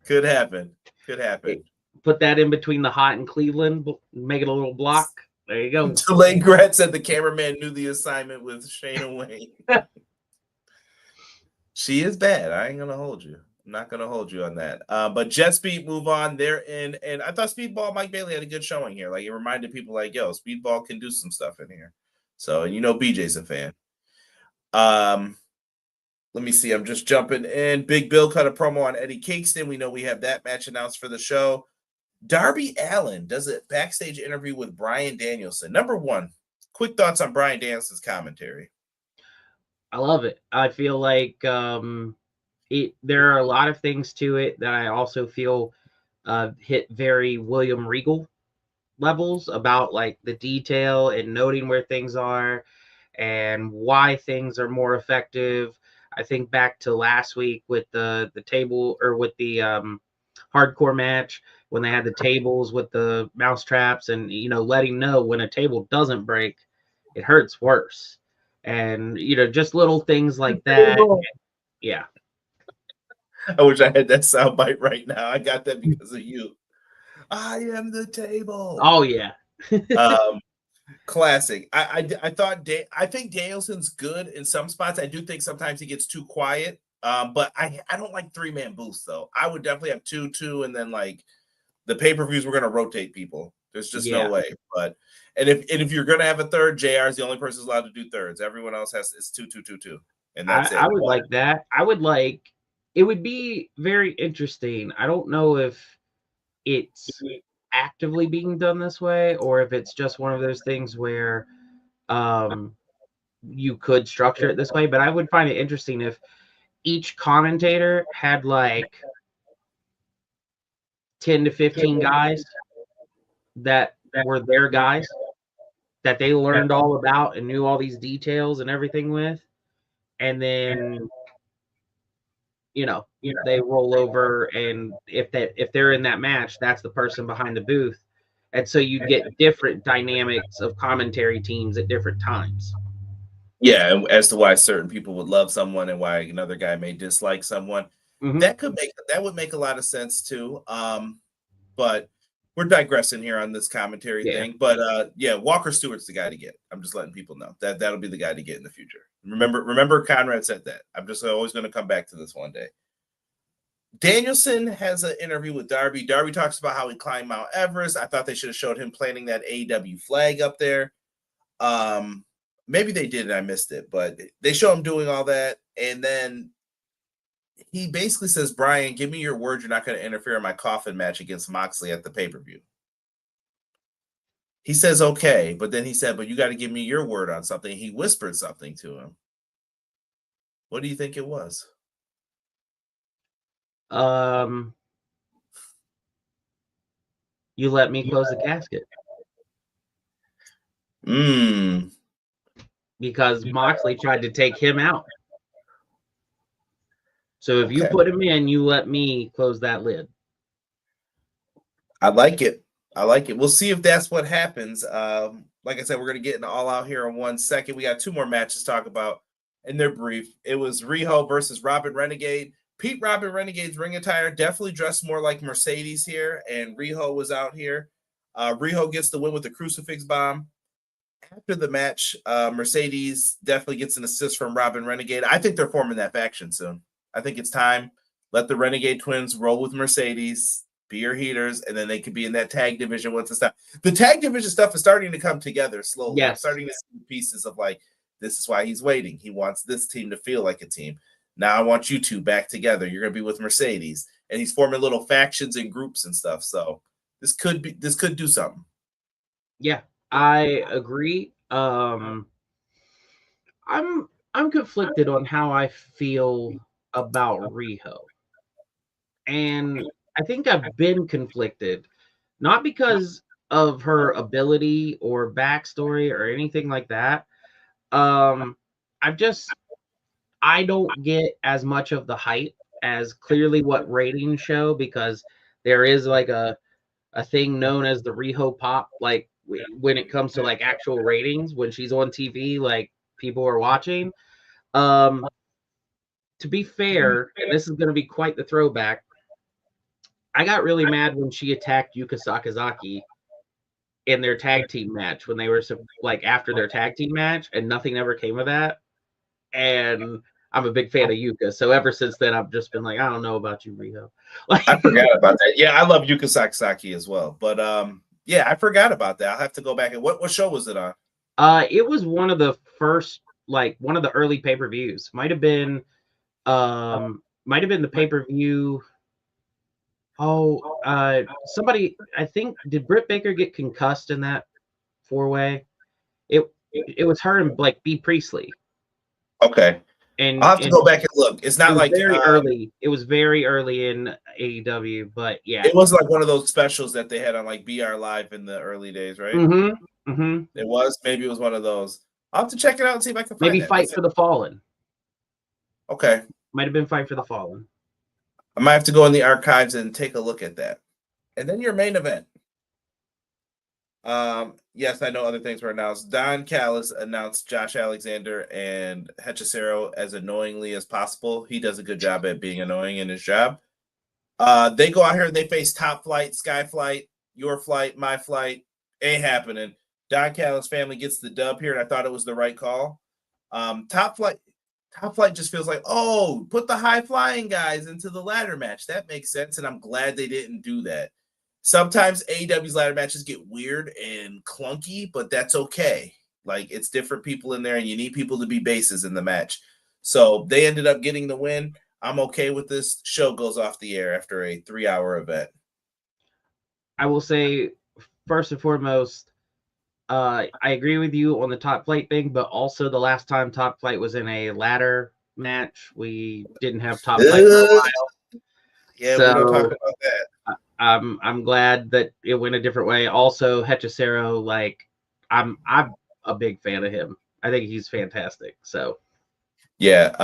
Could happen. Put that in between the Hot and Cleveland. Make it a little block. There you go. Delane Gret said the cameraman knew the assignment with Shayna Wayne. She is bad. I ain't going to hold you. I'm not going to hold you on that. But JetSpeed move on. They're in. And I thought Speedball Mike Bailey had a good showing here. Like, it reminded people like, yo, Speedball can do some stuff in here. So, and BJ's a fan. Let me see. I'm just jumping in. Big Bill cut a promo on Eddie Kingston. We know we have that match announced for the show. Darby Allin does a backstage interview with Bryan Danielson. Number one, quick thoughts on Bryan Danielson's commentary. I love it. I feel like there are a lot of things to it that I also feel hit very William Regal levels about, like, the detail and noting where things are and why things are more effective. I think back to last week with the table, or with the hardcore match, when they had the tables with the mouse traps, and letting know when a table doesn't break, it hurts worse. And just little things like that. Yeah. I wish I had that soundbite right now. I got that because of you. I am the table. Oh yeah. Classic. I think Danielson's good in some spots. I do think sometimes he gets too quiet. But I don't like 3-man booths though. I would definitely have two, and then, like, the pay-per-views, we're gonna rotate people. There's just no way. But if you're gonna have a third, JR is the only person who's allowed to do thirds. Everyone else it's 2. And that's it. I would like that. It would be very interesting. I don't know if it's actively being done this way, or if it's just one of those things where you could structure it this way, but I would find it interesting if each commentator had like 10 to 15 guys that were their guys that they learned all about and knew all these details and everything with, and then they roll over, and if they're in that match, that's the person behind the booth, and so you get different dynamics of commentary teams at different times. Yeah, and as to why certain people would love someone and why another guy may dislike someone. Mhm. That would make a lot of sense too. But we're digressing here on this commentary thing. But yeah, Walker Stewart's the guy to get. I'm just letting people know that'll be the guy to get in the future. Remember Conrad said that. I'm just always going to come back to this one day. Danielson has an interview with Darby. Darby talks about how he climbed Mount Everest. I thought they should have showed him planting that AEW flag up there. Maybe they did and I missed it, but they show him doing all that. And then he basically says, Brian, give me your word you're not going to interfere in my coffin match against Moxley at the pay-per-view. He says, okay. But then he said, but you got to give me your word on something. He whispered something to him. What do you think it was? You let me close the casket. Because Moxley tried to take him out. So if you put him in, you let me close that lid. I like it. We'll see if that's what happens. Like I said, we're going to get into All Out here in 1 second. We got 2 more matches to talk about, and they're brief. It was Riho versus Robin Renegade. Pete Robin Renegade's ring attire definitely dressed more like Mercedes here, and Riho was out here. Riho gets the win with the crucifix bomb. After the match, Mercedes definitely gets an assist from Robin Renegade. I think they're forming that faction soon. I think it's time. Let the Renegade twins roll with Mercedes, be your heaters, and then they could be in that tag division once it's done. The tag division stuff is starting to come together slowly. Yes. I'm starting to see pieces of like, this is why he's waiting. He wants this team to feel like a team. Now I want you two back together. You're going to be with Mercedes. And he's forming little factions and groups and stuff. So this could do something. Yeah, I agree. I'm conflicted on how I feel about Riho. And I think I've been conflicted, not because of her ability or backstory or anything like that. I don't get as much of the hype as clearly what ratings show, because there is like a thing known as the Riho pop, like when it comes to like actual ratings, when she's on TV, like people are watching. To be fair, and this is going to be quite the throwback, I got really mad when she attacked Yuka Sakazaki in their tag team match, when they were like after their tag team match, and nothing ever came of that. And I'm a big fan of Yuka, so ever since then I've just been like, I don't know about you, Riho. Like, I forgot about that. Yeah, I love Yuka Sakazaki as well, but yeah, I forgot about that. I'll have to go back and what show was it on? It was one of the first, like one of the early pay-per-views. Might have been the pay-per-view. Somebody, I think, did Britt Baker get concussed in that 4-way? It was her and like B. Priestley. Okay. And I'll have to go back and look. It's not like very early. It was very early in AEW, but yeah. It was like one of those specials that they had on like BR Live in the early days, right? Mm-hmm. Mm-hmm. It was. Maybe it was one of those. I'll have to check it out and see if I can find maybe Fight for the Fallen. Okay. Might have been Fight for the Fallen. I might have to go in the archives and take a look at that. And then your main event. Yes, I know other things were announced. Don Callis announced Josh Alexander and Hechicero as annoyingly as possible. He does a good job at being annoying in his job. They go out here and they face Top Flight, Sky Flight, Your Flight, My Flight. Ain't happening. Don Callis' family gets the dub here, and I thought it was the right call. Top Flight just feels like, oh, put the high flying guys into the ladder match. That makes sense, and I'm glad they didn't do that. Sometimes AEW's ladder matches get weird and clunky, but that's okay. Like, it's different people in there, and you need people to be bases in the match. So they ended up getting the win. I'm okay with this. Show goes off the air after a 3-hour event. I will say, first and foremost, I agree with you on the Top Flight thing, but also the last time Top Flight was in a ladder match, we didn't have Top Flight for a while. Yeah, so, we don't talk about that. I'm glad that it went a different way. Also, Hechicero, like I'm a big fan of him. I think he's fantastic. So yeah,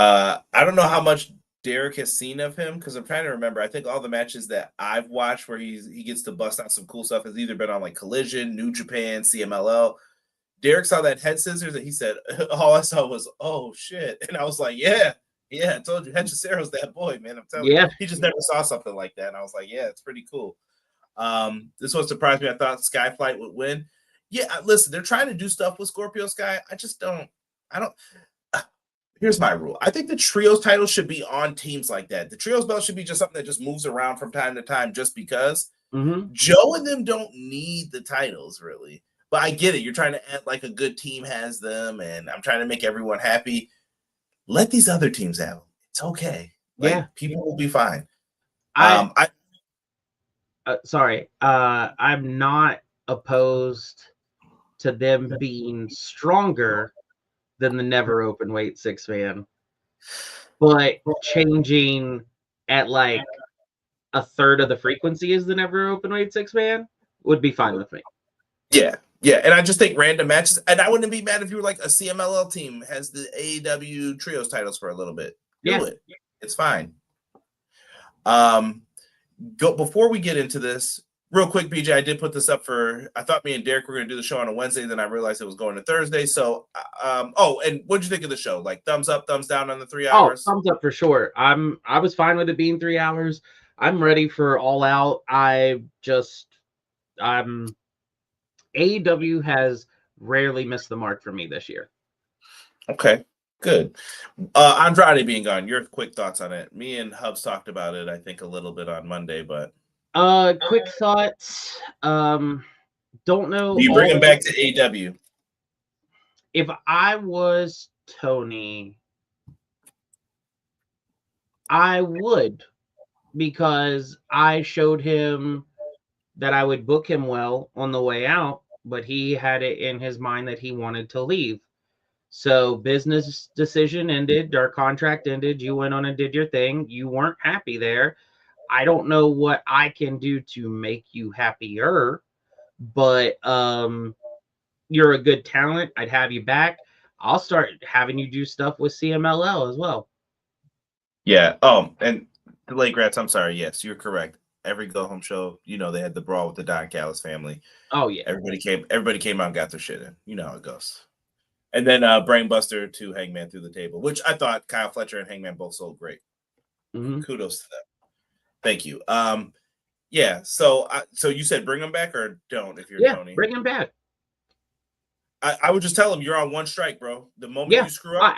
I don't know how much Derek has seen of him because I'm trying to remember. I think all the matches that I've watched where he gets to bust out some cool stuff has either been on like Collision, New Japan, CMLL. Derek saw that head scissors and he said, all I saw was, oh shit. And I was like, yeah, I told you, Hechicero's that boy, man. I'm telling you. He just never saw something like that. And I was like, yeah, it's pretty cool. This one surprised me. I thought Skyflight would win. Yeah, listen, they're trying to do stuff with Scorpio Sky. I don't. Here's my rule. I think the trios title should be on teams like that. The trios belt should be just something that just moves around from time to time just because. Joe and them don't need the titles, really. But I get it. You're trying to act like a good team has them, and I'm trying to make everyone happy. Let these other teams have them. It's okay. Like, people will be fine. Sorry. I'm not opposed to them being stronger than the never open weight 6-man, but changing at like a third of the frequency as the never open weight 6-man would be fine with me. Yeah, and I just think random matches, and I wouldn't be mad if you were like a CMLL team has the AEW trios titles for a little bit. Do it. It's fine. Before we get into this, real quick, BJ, I did put this up I thought me and Derek were going to do the show on a Wednesday, then I realized it was going to Thursday. So, and what'd you think of the show? Like thumbs up, thumbs down on the 3 hours? Oh, thumbs up for sure. I was fine with it being 3 hours. I'm ready for All Out. AEW has rarely missed the mark for me this year. Okay, good. Andrade being gone, your quick thoughts on it. Me and Hubs talked about it, I think, a little bit on Monday, but quick thoughts. Don't know. Do you bring him back to AEW? If I was Tony, I would, because I showed him that I would book him well on the way out, but he had it in his mind that he wanted to leave. So business decision ended, our contract ended, you went on and did your thing. You weren't happy there. I don't know what I can do to make you happier, but you're a good talent. I'd have you back. I'll start having you do stuff with CMLL as well. Yeah. And the late Gratz, I'm sorry. Yes, you're correct. Every go home show, they had the brawl with the Don Callis family. Oh yeah. Everybody came out and got their shit in. You know how it goes. And then Brainbuster to Hangman through the table, which I thought Kyle Fletcher and Hangman both sold great. Kudos to them. Thank you. Yeah. So you said bring him back or don't if you're Tony? Bring him back. I would just tell him you're on one strike, bro. The moment you screw up,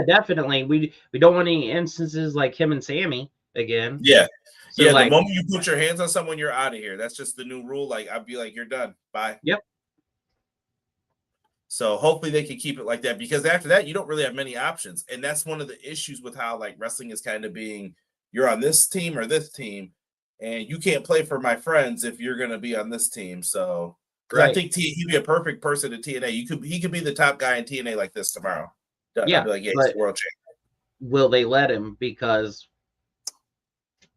definitely. We don't want any instances like him and Sammy again. Yeah. So the moment you put your hands on someone, you're out of here. That's just the new rule. Like, I'd be like, you're done. Bye. Yep. So hopefully they can keep it like that, because after that, you don't really have many options. And that's one of the issues with how like wrestling is kind of being, you're on this team or this team, and you can't play for my friends if you're going to be on this team. So I think he'd be a perfect person at TNA. He could be the top guy in TNA like this tomorrow. Done. Yeah. I'd be like, yeah, he's the world champion. Will they let him? Because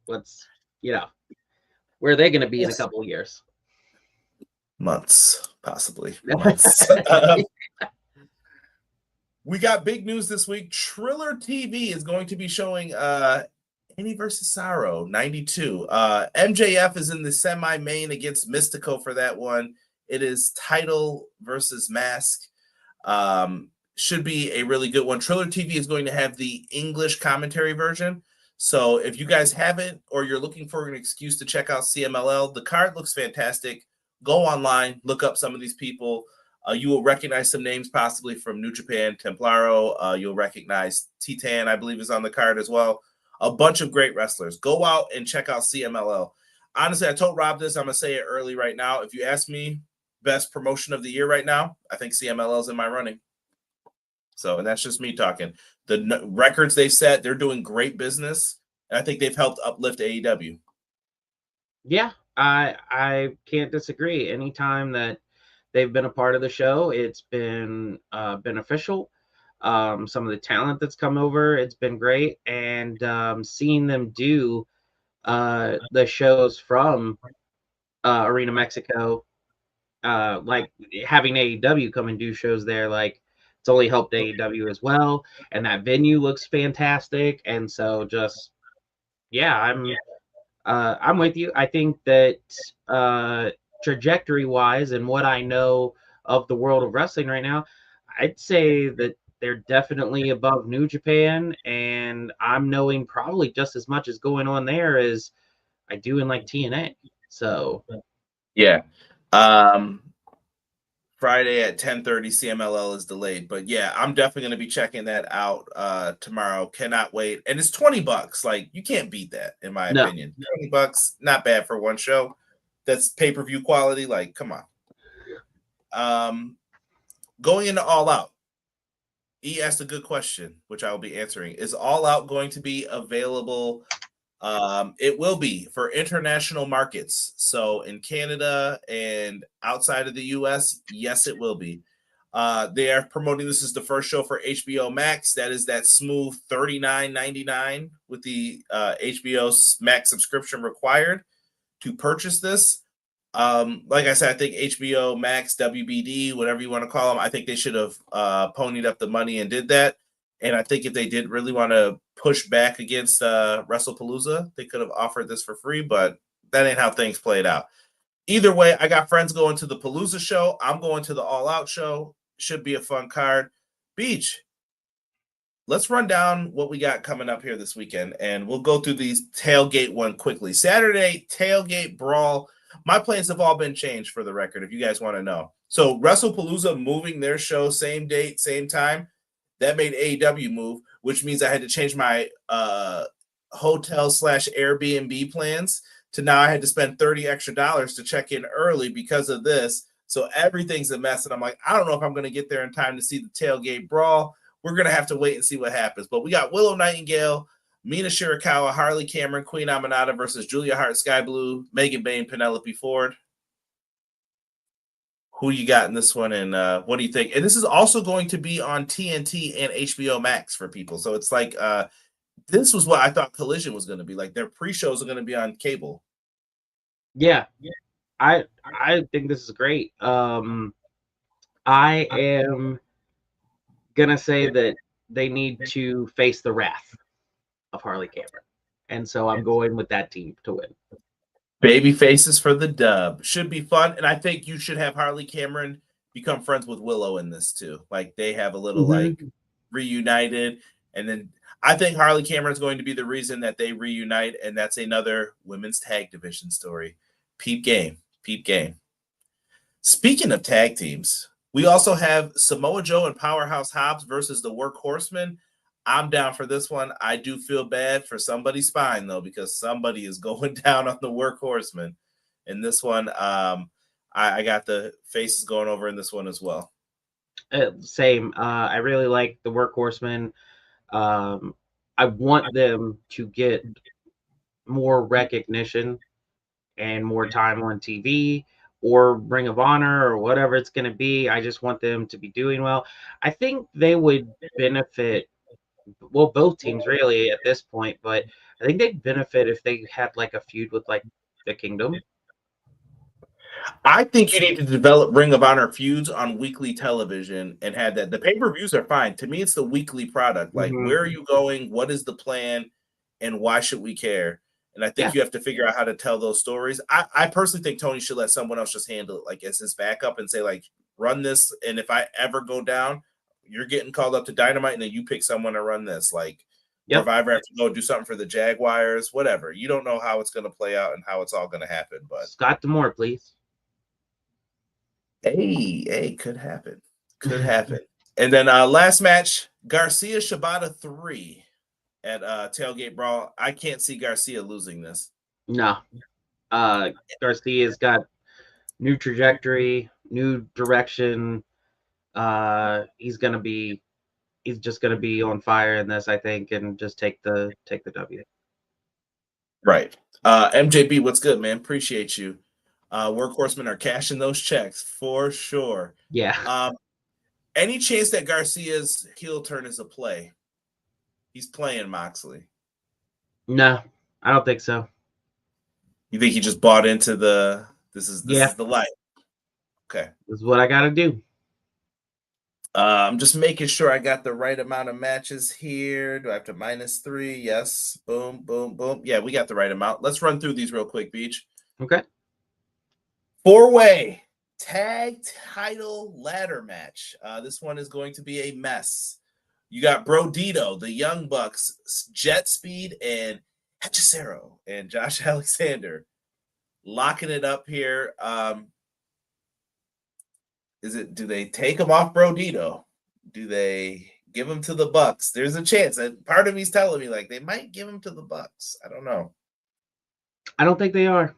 where are they going to be in a couple of years? Months, possibly. Months. We got big news this week. TrillerTV is going to be showing Annie versus Sorrow 92. MJF is in the semi-main against Mystico for that one. It is title versus mask. Should be a really good one. TrillerTV is going to have the English commentary version. So if you guys haven't, or you're looking for an excuse to check out CMLL, the card looks fantastic. Go online, look up some of these people. You will recognize some names possibly from New Japan, Templaro. You'll recognize Titan, I believe, is on the card as well. A bunch of great wrestlers. Go out and check out CMLL. Honestly, I told Rob this. I'm going to say it early right now. If you ask me best promotion of the year right now, I think CMLL is in my running. So, and that's just me talking. The records they've set, they're doing great business. And I think they've helped uplift AEW. Yeah, I can't disagree. Anytime that they've been a part of the show, it's been beneficial. Some of the talent that's come over, it's been great. And seeing them do the shows from Arena Mexico. Like having AEW come and do shows there, like it's only helped AEW as well. And that venue looks fantastic. And so just yeah, I'm with you. I think that trajectory wise and what I know of the world of wrestling right now, I'd say that they're definitely above New Japan, and I'm knowing probably just as much as going on there as I do in like TNA. So yeah. Friday at 10:30 CMLL is delayed, but yeah, I'm definitely going to be checking that out tomorrow. Cannot wait. And it's $20. Like, you can't beat that, in my no, opinion. $20, not bad for one show. That's pay-per-view quality. Like, come on. Going into All Out, he asked a good question, which I will be answering. Is All Out going to be available? It will be for international markets. So in Canada and outside of the US, yes, it will be. They are promoting this as the first show for HBO Max. That is that smooth $39.99 with the HBO Max subscription required to purchase this. Like I said, I think HBO Max, WBD, whatever you want to call them, I think they should have ponied up the money and did that. And I think if they did really want to push back against WrestlePalooza, they could have offered this for free, but that ain't how things played out. Either way, I got friends going to the Palooza show. I'm going to the All Out show. Should be a fun card. Beach, let's run down what we got coming up here this weekend, and we'll go through these tailgate one quickly. Saturday, tailgate brawl. My plans have all been changed, for the record, if you guys want to know. So WrestlePalooza moving their show same date, same time. That made AEW move, which means I had to change my hotel/Airbnb plans to now I had to spend $30 extra to check in early because of this. So everything's a mess. And I'm like, I don't know if I'm going to get there in time to see the tailgate brawl. We're going to have to wait and see what happens. But we got Willow Nightingale, Mina Shirakawa, Harley Cameron, Queen Aminata versus Julia Hart, Sky Blue, Megan Bayne, Penelope Ford. Who you got in this one, and what do you think? And this is also going to be on TNT and HBO Max for people. So it's like this was what I thought Collision was going to be. Like, their pre-shows are going to be on cable. yeah. I think this is great. I am gonna say that they need to face the wrath of Harley Cameron, and so I'm going with that team to win. Baby faces for the dub. Should be fun. And I think you should have Harley Cameron become friends with Willow in this too. Like, they have a little like reunited. And then I think Harley Cameron is going to be the reason that they reunite. And that's another women's tag division story. Peep game. Peep game. Speaking of tag teams, we also have Samoa Joe and Powerhouse Hobbs versus the Workhorsemen. I'm down for this one. I do feel bad for somebody's spine, though, because somebody is going down on the Workhorsemen. In this one, I got the faces going over in this one as well. Same. I really like the Workhorsemen. I want them to get more recognition and more time on TV or Ring of Honor or whatever it's going to be. I just want them to be doing well. I think they would benefit, well, both teams really at this point, but I think they'd benefit if they had like a feud with like the Kingdom. I think you need to develop Ring of Honor feuds on weekly television and have that. The pay-per-views are fine. To me, it's the weekly product. Like, where are you going? What is the plan? And why should we care? And I think you have to figure out how to tell those stories. I personally think Tony should let someone else just handle it, like, as his backup, and say, like, run this. And if I ever go down, you're getting called up to Dynamite, and then you pick someone to run this. Like, or if I ever have to go do something for the Jaguars, whatever. You don't know how it's going to play out and how it's all going to happen. But Scott D'Amore, please. Hey, could happen. Could happen. And then last match, Garcia Shibata 3 at Tailgate Brawl. I can't see Garcia losing this. No. Garcia's got new trajectory, new direction. He's just gonna be on fire in this, I think, and just take the W. Right. MJB, what's good, man? Appreciate you. Workhorsemen are cashing those checks for sure. Yeah. Any chance that Garcia's heel turn is a play? He's playing Moxley. No, I don't think so. You think he just bought into the This is the light. Okay. This is what I got to do. I'm just making sure I got the right amount of matches here. Do I have to -3? Yes. Boom, boom, boom. Yeah, we got the right amount. Let's run through these real quick, Beach. Okay. 4-way tag title ladder match. This one is going to be a mess. You got Brodito, the Young Bucks, JetSpeed, and Hechicero, and Josh Alexander locking it up here. Do they take him off Brodito? Do they give him to the Bucks? There's a chance. Part of me's telling me like they might give him to the Bucks. I don't know. I don't think they are.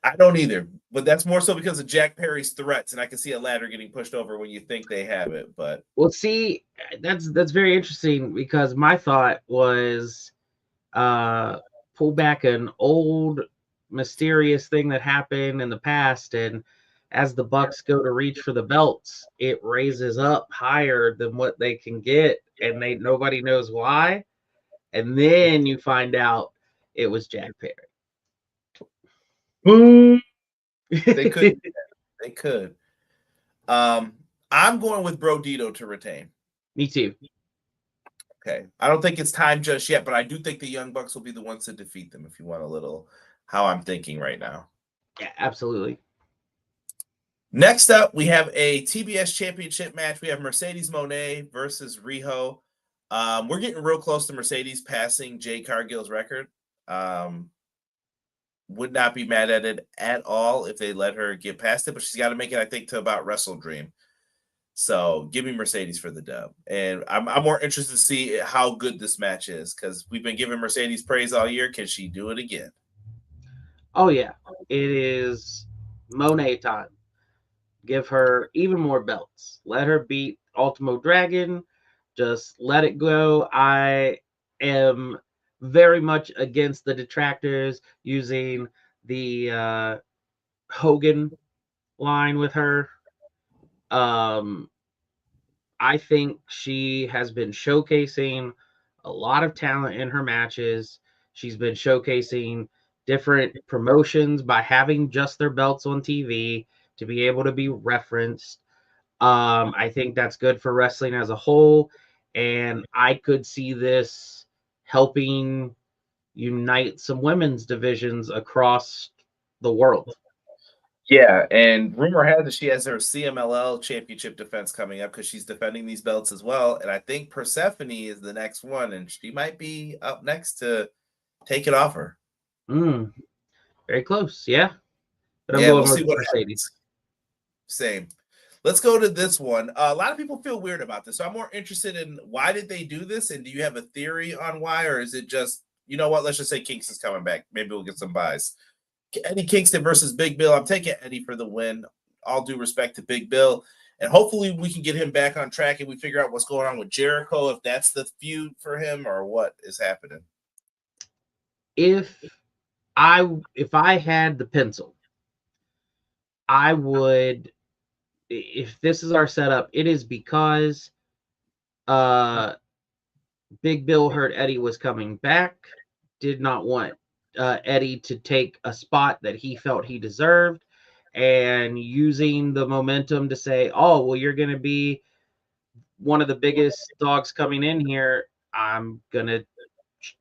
I don't either, but that's more so because of Jack Perry's threats, and I can see a ladder getting pushed over when you think they have it. But well, see, that's very interesting because my thought was pull back an old mysterious thing that happened in the past, and as the Bucks go to reach for the belts, it raises up higher than what they can get, and nobody knows why. And then you find out it was Jack Perry. Boom. They could. They could. I'm going with Brodito to retain. Me too. Okay. I don't think it's time just yet, but I do think the Young Bucks will be the ones to defeat them if you want a little how I'm thinking right now. Yeah, absolutely. Next up, we have a TBS championship match. We have Mercedes Moné versus Riho. We're getting real close to Mercedes passing Jay Cargill's record. Would not be mad at it at all if they let her get past it, but she's got to make it, I think, to about Wrestle Dream. So give me Mercedes for the dub. And I'm more interested to see how good this match is because we've been giving Mercedes praise all year. Can she do it again? Oh, yeah. It is Monet time. Give her even more belts. Let her beat Ultimo Dragon. Just let it go. I am very much against the detractors using the Hogan line with her. I think she has been showcasing a lot of talent in her matches. She's been showcasing different promotions by having just their belts on TV to be able to be referenced. I think that's good for wrestling as a whole, and I could see this helping unite some women's divisions across the world. Yeah, and rumor has it she has her CMLL championship defense coming up because she's defending these belts as well. And I think Persephone is the next one, and she might be up next to take it off her. Very close, yeah. But I'm going we'll see what Mercedes. Same. Let's go to this one. A lot of people feel weird about this, so I'm more interested in why did they do this, and do you have a theory on why, or is it just, you know what, let's just say Kingston's coming back. Maybe we'll get some buys. Eddie Kingston versus Big Bill. I'm taking Eddie for the win. All due respect to Big Bill. And hopefully we can get him back on track and we figure out what's going on with Jericho, if that's the feud for him or what is happening. If I had the pencil, I would, if this is our setup, it is because Big Bill heard Eddie was coming back, did not want Eddie to take a spot that he felt he deserved, and using the momentum to say, oh, well, you're going to be one of the biggest dogs coming in here. I'm going to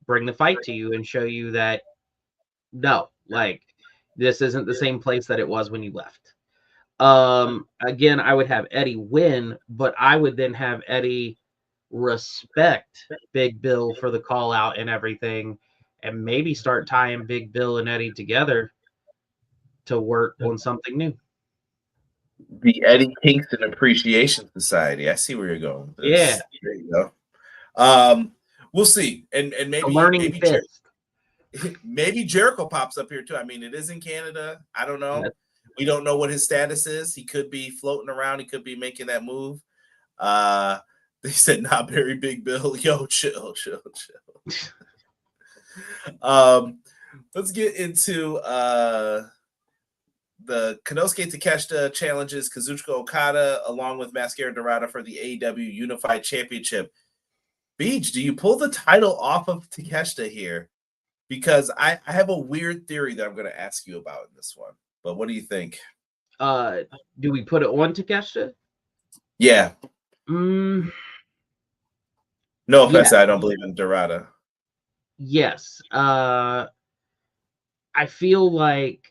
bring the fight to you and show you that, no, like, this isn't the same place that it was when you left. Again, I would have Eddie win, but I would then have Eddie respect Big Bill for the call out and everything, and maybe start tying Big Bill and Eddie together to work on something new. The Eddie Kingston Appreciation Society. I see where you're going with this. Yeah. There you go. We'll see. And maybe Jericho pops up here too. I mean, it is in Canada. I don't know. We don't know what his status is. He could be floating around. He could be making that move. They said, not very Big Bill. Yo, chill. Let's get into the Konosuke Takeshita challenges Kazuchika Okada along with Mascara Dorada for the AEW Unified Championship. Beach, do you pull the title off of Takeshita here? because I have a weird theory that I'm going to ask you about in this one. But what do you think? Do we put it on Takeshita? Yeah. No offense, I don't believe in Dorada. Yes. I feel like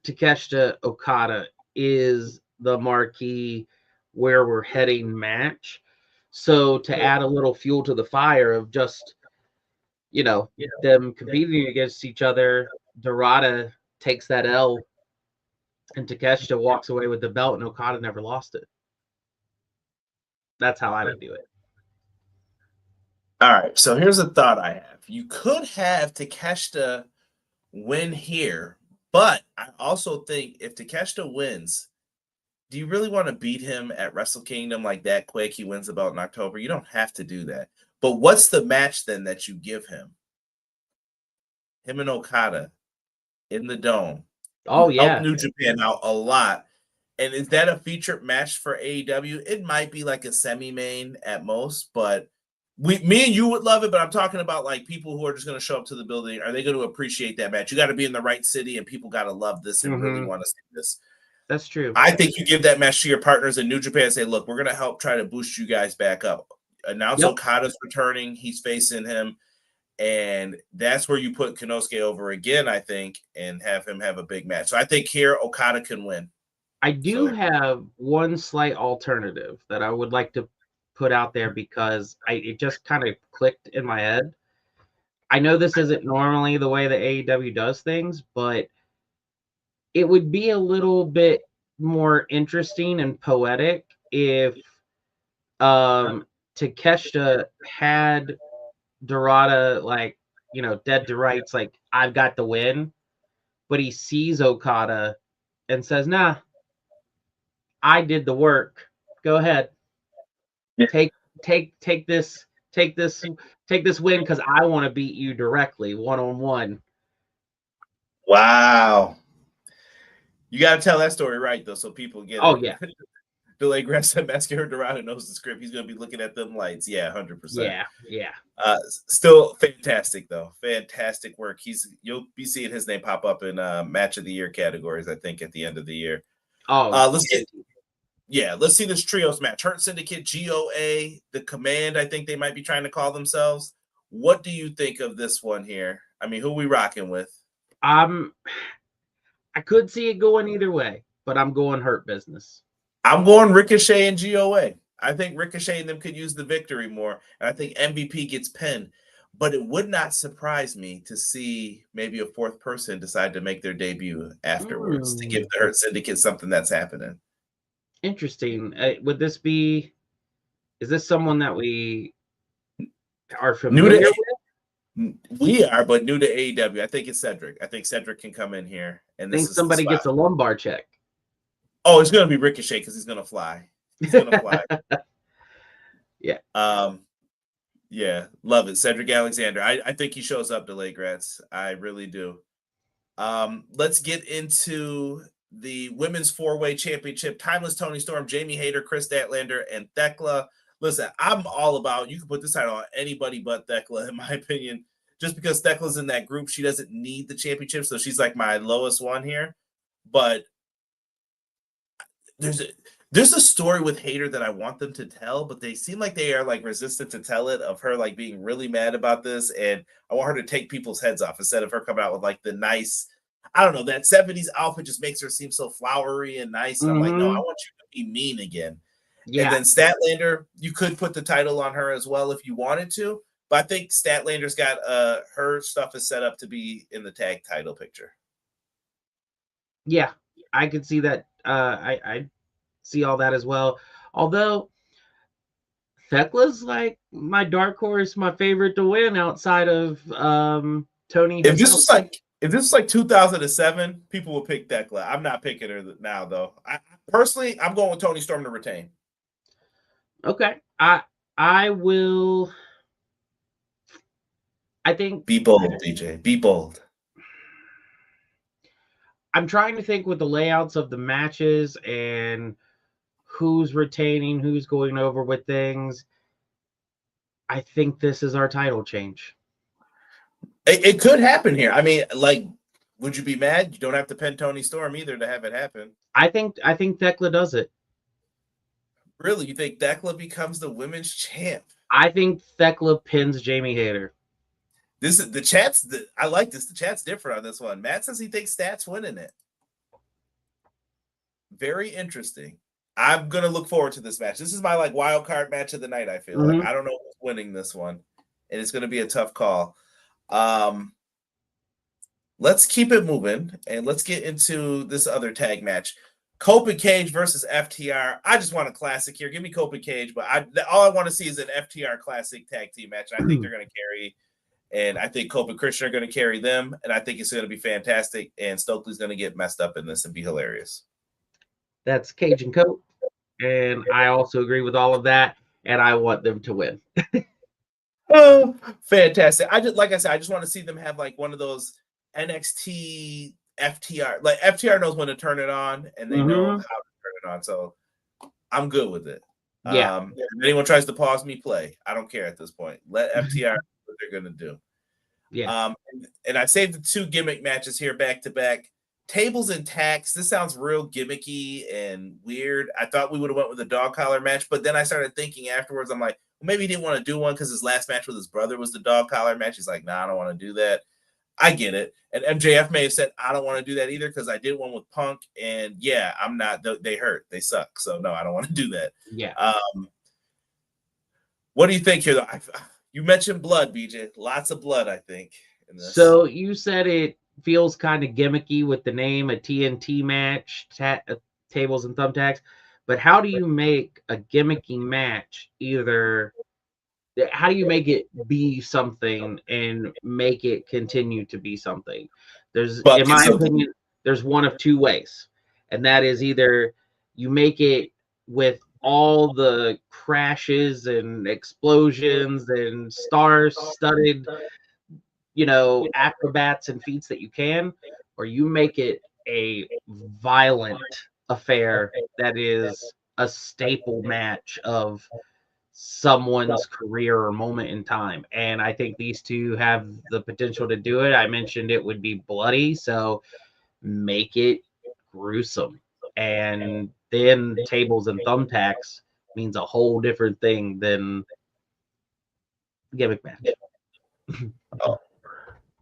Takeshita Okada is the marquee where we're heading match. So to add a little fuel to the fire of just, them competing against each other, Dorada takes that L and Takeshita walks away with the belt and Okada never lost it. That's how I would do it. All right. So here's a thought I have. You could have Takeshita win here, but I also think if Takeshita wins, do you really want to beat him at Wrestle Kingdom like that quick? He wins the belt in October. You don't have to do that. But what's the match then that you give him? Him and Okada in the Dome. Oh, yeah. Help New Japan out a lot. And is that a featured match for AEW? It might be like a semi-main at most, but me and you would love it. But I'm talking about like people who are just going to show up to the building. Are they going to appreciate that match? You got to be in the right city, and people got to love this and really want to see this. That's true. I think you give that match to your partners in New Japan and say, look, we're going to help try to boost you guys back up. Announce Okada's returning. He's facing him. And that's where you put Konosuke over again, I think, and have him have a big match. So I think here Okada can win. I do have one slight alternative that I would like to put out there because it just kind of clicked in my head. I know this isn't normally the way the AEW does things, but it would be a little bit more interesting and poetic if Takeshita had Dorada dead to rights, like I've got the win, but he sees Okada and says, "Nah, I did the work. Go ahead, take this win because I want to beat you directly, 1-on-1." Wow, you got to tell that story right though, so people get it. Oh yeah. Delay Grass said Mascara Dorada knows the script. He's going to be looking at them lights. Yeah, 100%. Yeah. Still fantastic though. Fantastic work. You'll be seeing his name pop up in match of the year categories, I think, at the end of the year. Let's see this trios match. Hurt Syndicate, GOA, the Command, I think they might be trying to call themselves. What do you think of this one here? I mean, who are we rocking with? I could see it going either way, but I'm going Hurt Business. I'm going Ricochet and GOA. I think Ricochet and them could use the victory more. And I think MVP gets pinned. But it would not surprise me to see maybe a fourth person decide to make their debut afterwards to give the Hurt Syndicate something that's happening. Interesting. Is this someone that we are familiar with? We are, but new to AEW. I think it's Cedric. I think Cedric can come in here. And I think somebody gets a lumbar check. Oh, it's going to be Ricochet because he's going to fly. He's going to fly. Yeah. Yeah, love it. Cedric Alexander. I think he shows up to Lagrats. I really do. Let's get into the Women's 4-Way Championship. Timeless Toni Storm, Jamie Hayter, Chris Statlander, and Thekla. Listen, I'm all about, you can put this title on anybody but Thekla, in my opinion. Just because Thekla's in that group, she doesn't need the championship, so she's like my lowest one here. But there's a story with Hayter that I want them to tell, but they seem like they are like resistant to tell it, of her like being really mad about this, and I want her to take people's heads off instead of her coming out with like the nice, I don't know, that 70s outfit just makes her seem so flowery and nice. And I'm like, no, I want you to be mean again. Yeah. And then Statlander, you could put the title on her as well if you wanted to, but I think Statlander's got her stuff is set up to be in the tag title picture. Yeah, I could see that. I see all that as well. Although Thekla's like my dark horse, my favorite to win outside of Toni. If this was like 2007, people would pick Thekla. I'm not picking her now though. Personally, I'm going with Toni Storm to retain. Okay, I will. I think be bold, DJ. Be bold. I'm trying to think with the layouts of the matches and who's retaining, who's going over with things. I think this is our title change. It could happen here. I mean, like, would you be mad? You don't have to pin Toni Storm either to have it happen. I think Thekla does it. Really? You think Thekla becomes the women's champ? I think Thekla pins Jamie Hayter. This is the chat's. I like this. The chat's different on this one. Matt says he thinks Stats winning it. Very interesting. I'm gonna look forward to this match. This is my like wild card match of the night. I feel like I don't know who's winning this one, and it's gonna be a tough call. Let's keep it moving and let's get into this other tag match. Copeland Cage versus FTR. I just want a classic here. Give me Copeland Cage, but all I want to see is an FTR classic tag team match. I think they're going to carry, and I think Copeland Christian are going to carry them, and I think it's going to be fantastic. And Stokely's going to get messed up in this and be hilarious. That's Cage and Cope, and I also agree with all of that, and I want them to win. Oh, fantastic! I just want to see them have like one of those NXT FTR. Like FTR knows when to turn it on, and they know how to turn it on. So I'm good with it. Yeah. If anyone tries to pause me, play. I don't care at this point. Let FTR do what they're gonna do. Yeah. And I saved the 2 gimmick matches here back to back. Tables and tacks. This sounds real gimmicky and weird. I thought we would have went with a dog collar match, but then I started thinking afterwards. I'm like, well, maybe he didn't want to do one because his last match with his brother was the dog collar match. He's like, nah, I don't want to do that. I get it. And MJF may have said, I don't want to do that either because I did one with Punk. And yeah, I'm not. They hurt. They suck. So no, I don't want to do that. Yeah. What do you think here, though? You mentioned blood, BJ. Lots of blood, I think. In this. So you said it feels kind of gimmicky with the name, a TNT match, tables and thumbtacks. But how do you make a gimmicky match how do you make it be something and make it continue to be something? In my opinion, there's one of 2 ways. And that is either you make it with all the crashes and explosions and star-studded, acrobats and feats that you can, or you make it a violent affair that is a staple match of someone's career or moment in time. And I think these 2 have the potential to do it. I mentioned it would be bloody, so make it gruesome. And then tables and thumbtacks means a whole different thing than gimmick match.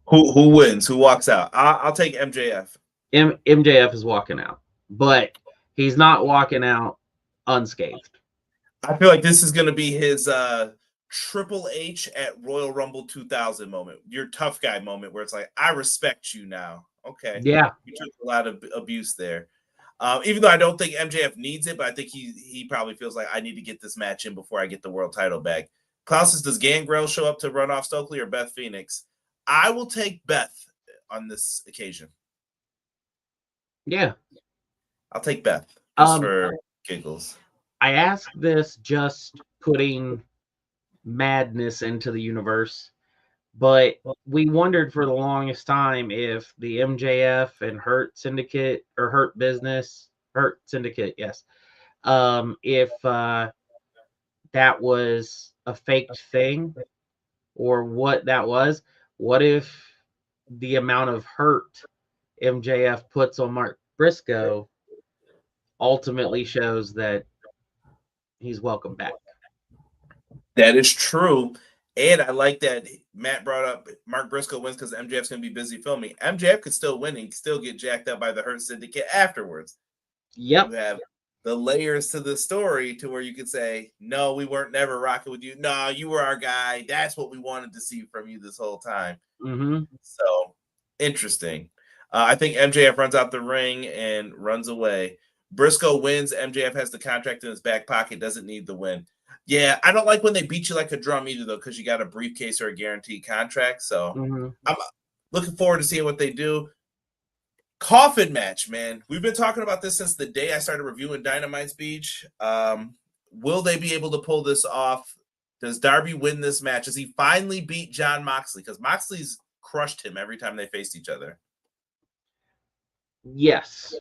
Who wins? Who walks out? I'll take MJF. MJF is walking out, but he's not walking out unscathed. I feel like this is going to be his Triple H at Royal Rumble 2000 moment, your tough guy moment, where it's like, I respect you now. Okay. Yeah. You took a lot of abuse there. Even though I don't think MJF needs it, but I think he probably feels like I need to get this match in before I get the world title back. Klaus says, does Gangrel show up to run off Stokely or Beth Phoenix? I will take Beth on this occasion. Yeah. I'll take Beth just for giggles. I asked this just putting madness into the universe, but we wondered for the longest time if the MJF and Hurt Syndicate or Hurt Syndicate, yes, if that was a faked thing or what that was. What if the amount of hurt MJF puts on Mark Briscoe ultimately shows that he's welcome back? That is true. And I like that Matt brought up Mark Briscoe wins because MJF's going to be busy filming. MJF could still win and still get jacked up by the Hurt Syndicate afterwards. Yep. You have the layers to the story to where you could say, no, we weren't never rocking with you. No, you were our guy. That's what we wanted to see from you this whole time. Mm-hmm. So interesting. I think MJF runs out the ring and runs away. Briscoe wins. MJF has the contract in his back pocket, doesn't need the win. Yeah, I don't like when they beat you like a drum either, though, because you got a briefcase or a guaranteed contract. So I'm looking forward to seeing what they do. Coffin match, man. We've been talking about this since the day I started reviewing Dynamite Speech. Will they be able to pull this off? Does Darby win this match? Does he finally beat John Moxley? Because Moxley's crushed him every time they faced each other. Yes.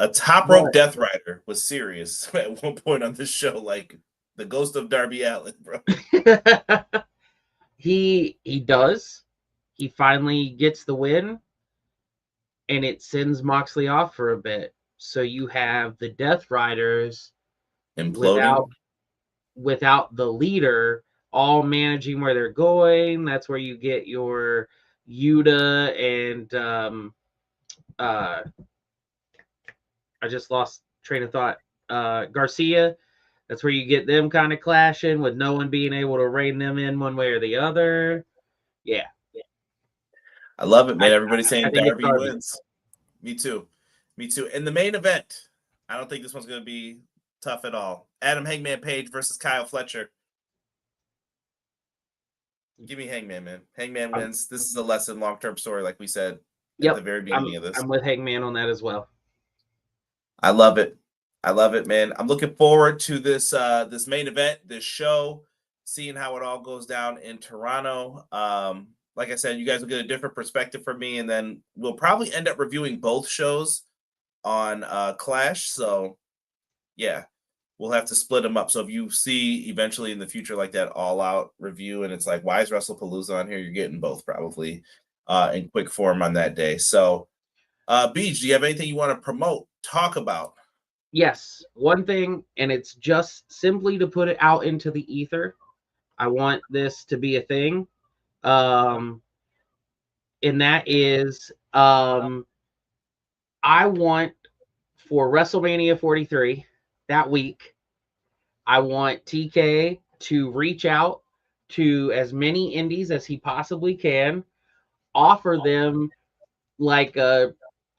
A top rope death rider was serious at one point on this show, like the ghost of Darby Allin, bro. He does. he finally gets the win, and it sends Moxley off for a bit. So you have the Death Riders Imploding. without the leader all managing where they're going. That's where you get your Yuta and I just lost train of thought. Garcia. That's where you get them kind of clashing with no one being able to rein them in one way or the other. Yeah. I love it, man. Everybody's saying Darby Darby wins. Me too. Me too. In the main event, I don't think this one's going to be tough at all. Adam Hangman Page versus Kyle Fletcher. Give me Hangman, man. Hangman wins. This is a less than long-term story, like we said at the very beginning of this. I'm with Hangman on that as well. I love it. I love it, man. I'm looking forward to this this main event, this show, seeing how it all goes down in Toronto. Like I said, you guys will get a different perspective from me, and then we'll probably end up reviewing both shows on Clash. So, yeah, we'll have to split them up. So if you see eventually in the future like that all-out review, and it's like, why is WrestlePalooza on here? You're getting both probably in quick form on that day. So, Beach, do you have anything you want to promote, talk about? Yes, one thing, and it's just simply to put it out into the ether. I want this to be a thing. And that is I want for WrestleMania 43 that week, I want TK to reach out to as many indies as he possibly can, offer them like a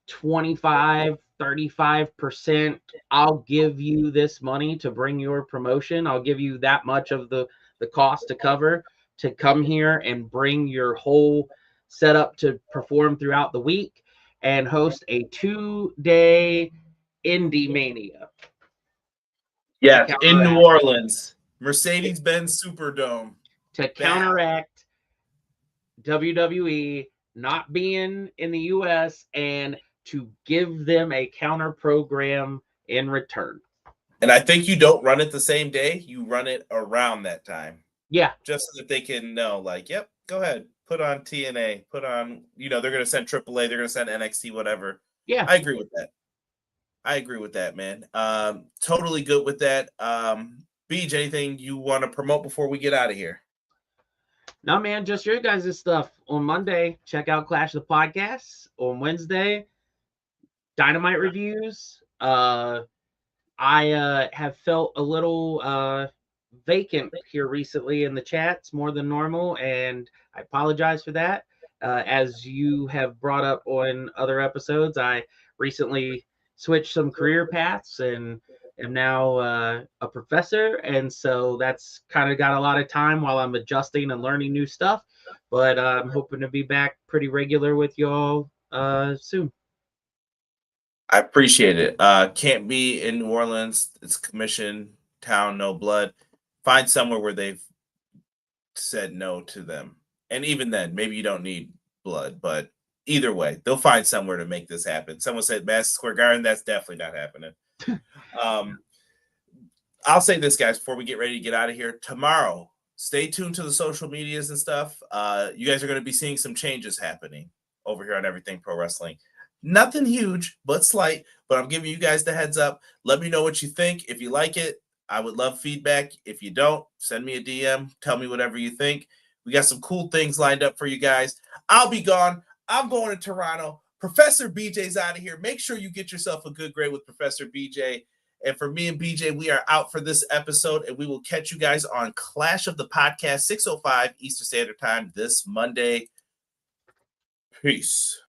25-35%. I'll give you this money to bring your promotion. I'll give you that much of the cost to cover to come here and bring your whole setup to perform throughout the week and host a 2-day Indie Mania. Yeah, in New Orleans, Mercedes-Benz Superdome. To counteract WWE not being in the US and to give them a counter program in return. And I think you don't run it the same day. You run it around that time. Yeah. Just so that they can know, like, yep, go ahead. Put on TNA. Put on, they're going to send AAA. They're going to send NXT, whatever. Yeah. I agree with that. Man. Totally good with that. Beej, anything you want to promote before we get out of here? No, man, just your guys' stuff. On Monday, check out Clash of the Podcasts. On Wednesday, Dynamite reviews. I have felt a little vacant here recently in the chats more than normal, and I apologize for that. As you have brought up on other episodes, I recently switched some career paths and am now a professor, and so that's kind of got a lot of time while I'm adjusting and learning new stuff. But I'm hoping to be back pretty regular with y'all soon. I appreciate it. Can't be in New Orleans. It's commission town, no blood. Find somewhere where they've said no to them. And even then, maybe you don't need blood, but either way, they'll find somewhere to make this happen. Someone said Madison Square Garden. That's definitely not happening. I'll say this, guys, before we get ready to get out of here. Tomorrow, stay tuned to the social medias and stuff. You guys are going to be seeing some changes happening over here on Everything Pro Wrestling. Nothing huge, but slight. But I'm giving you guys the heads up. Let me know what you think. If you like it, I would love feedback. If you don't, send me a DM. Tell me whatever you think. We got some cool things lined up for you guys. I'll be gone. I'm going to Toronto. Professor BJ's out of here. Make sure you get yourself a good grade with Professor BJ. And for me and BJ, we are out for this episode, and we will catch you guys on Clash of the Podcast, 6:05 Eastern Standard Time this Monday. Peace.